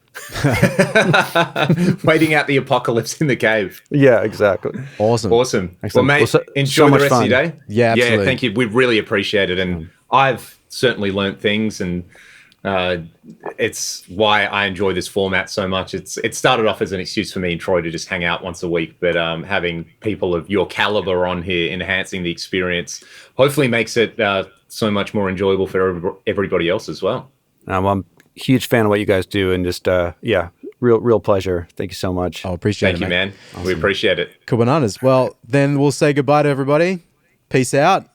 Waiting out the apocalypse in the cave. Yeah, exactly. Awesome. Excellent. Well, mate, enjoy the rest of your day. Yeah, absolutely. Yeah, thank you. We really appreciate it. And I've certainly learnt things, and it's why I enjoy this format so much. It started off as an excuse for me and Troy to just hang out once a week, but having people of your caliber on here enhancing the experience hopefully makes it so much more enjoyable for everybody else as well. Well, I'm a huge fan of what you guys do, and just real pleasure. Thank you so much. I appreciate Thank it, you, man. Awesome. We appreciate it. Cool bananas. Well, then we'll say goodbye to everybody. Peace out.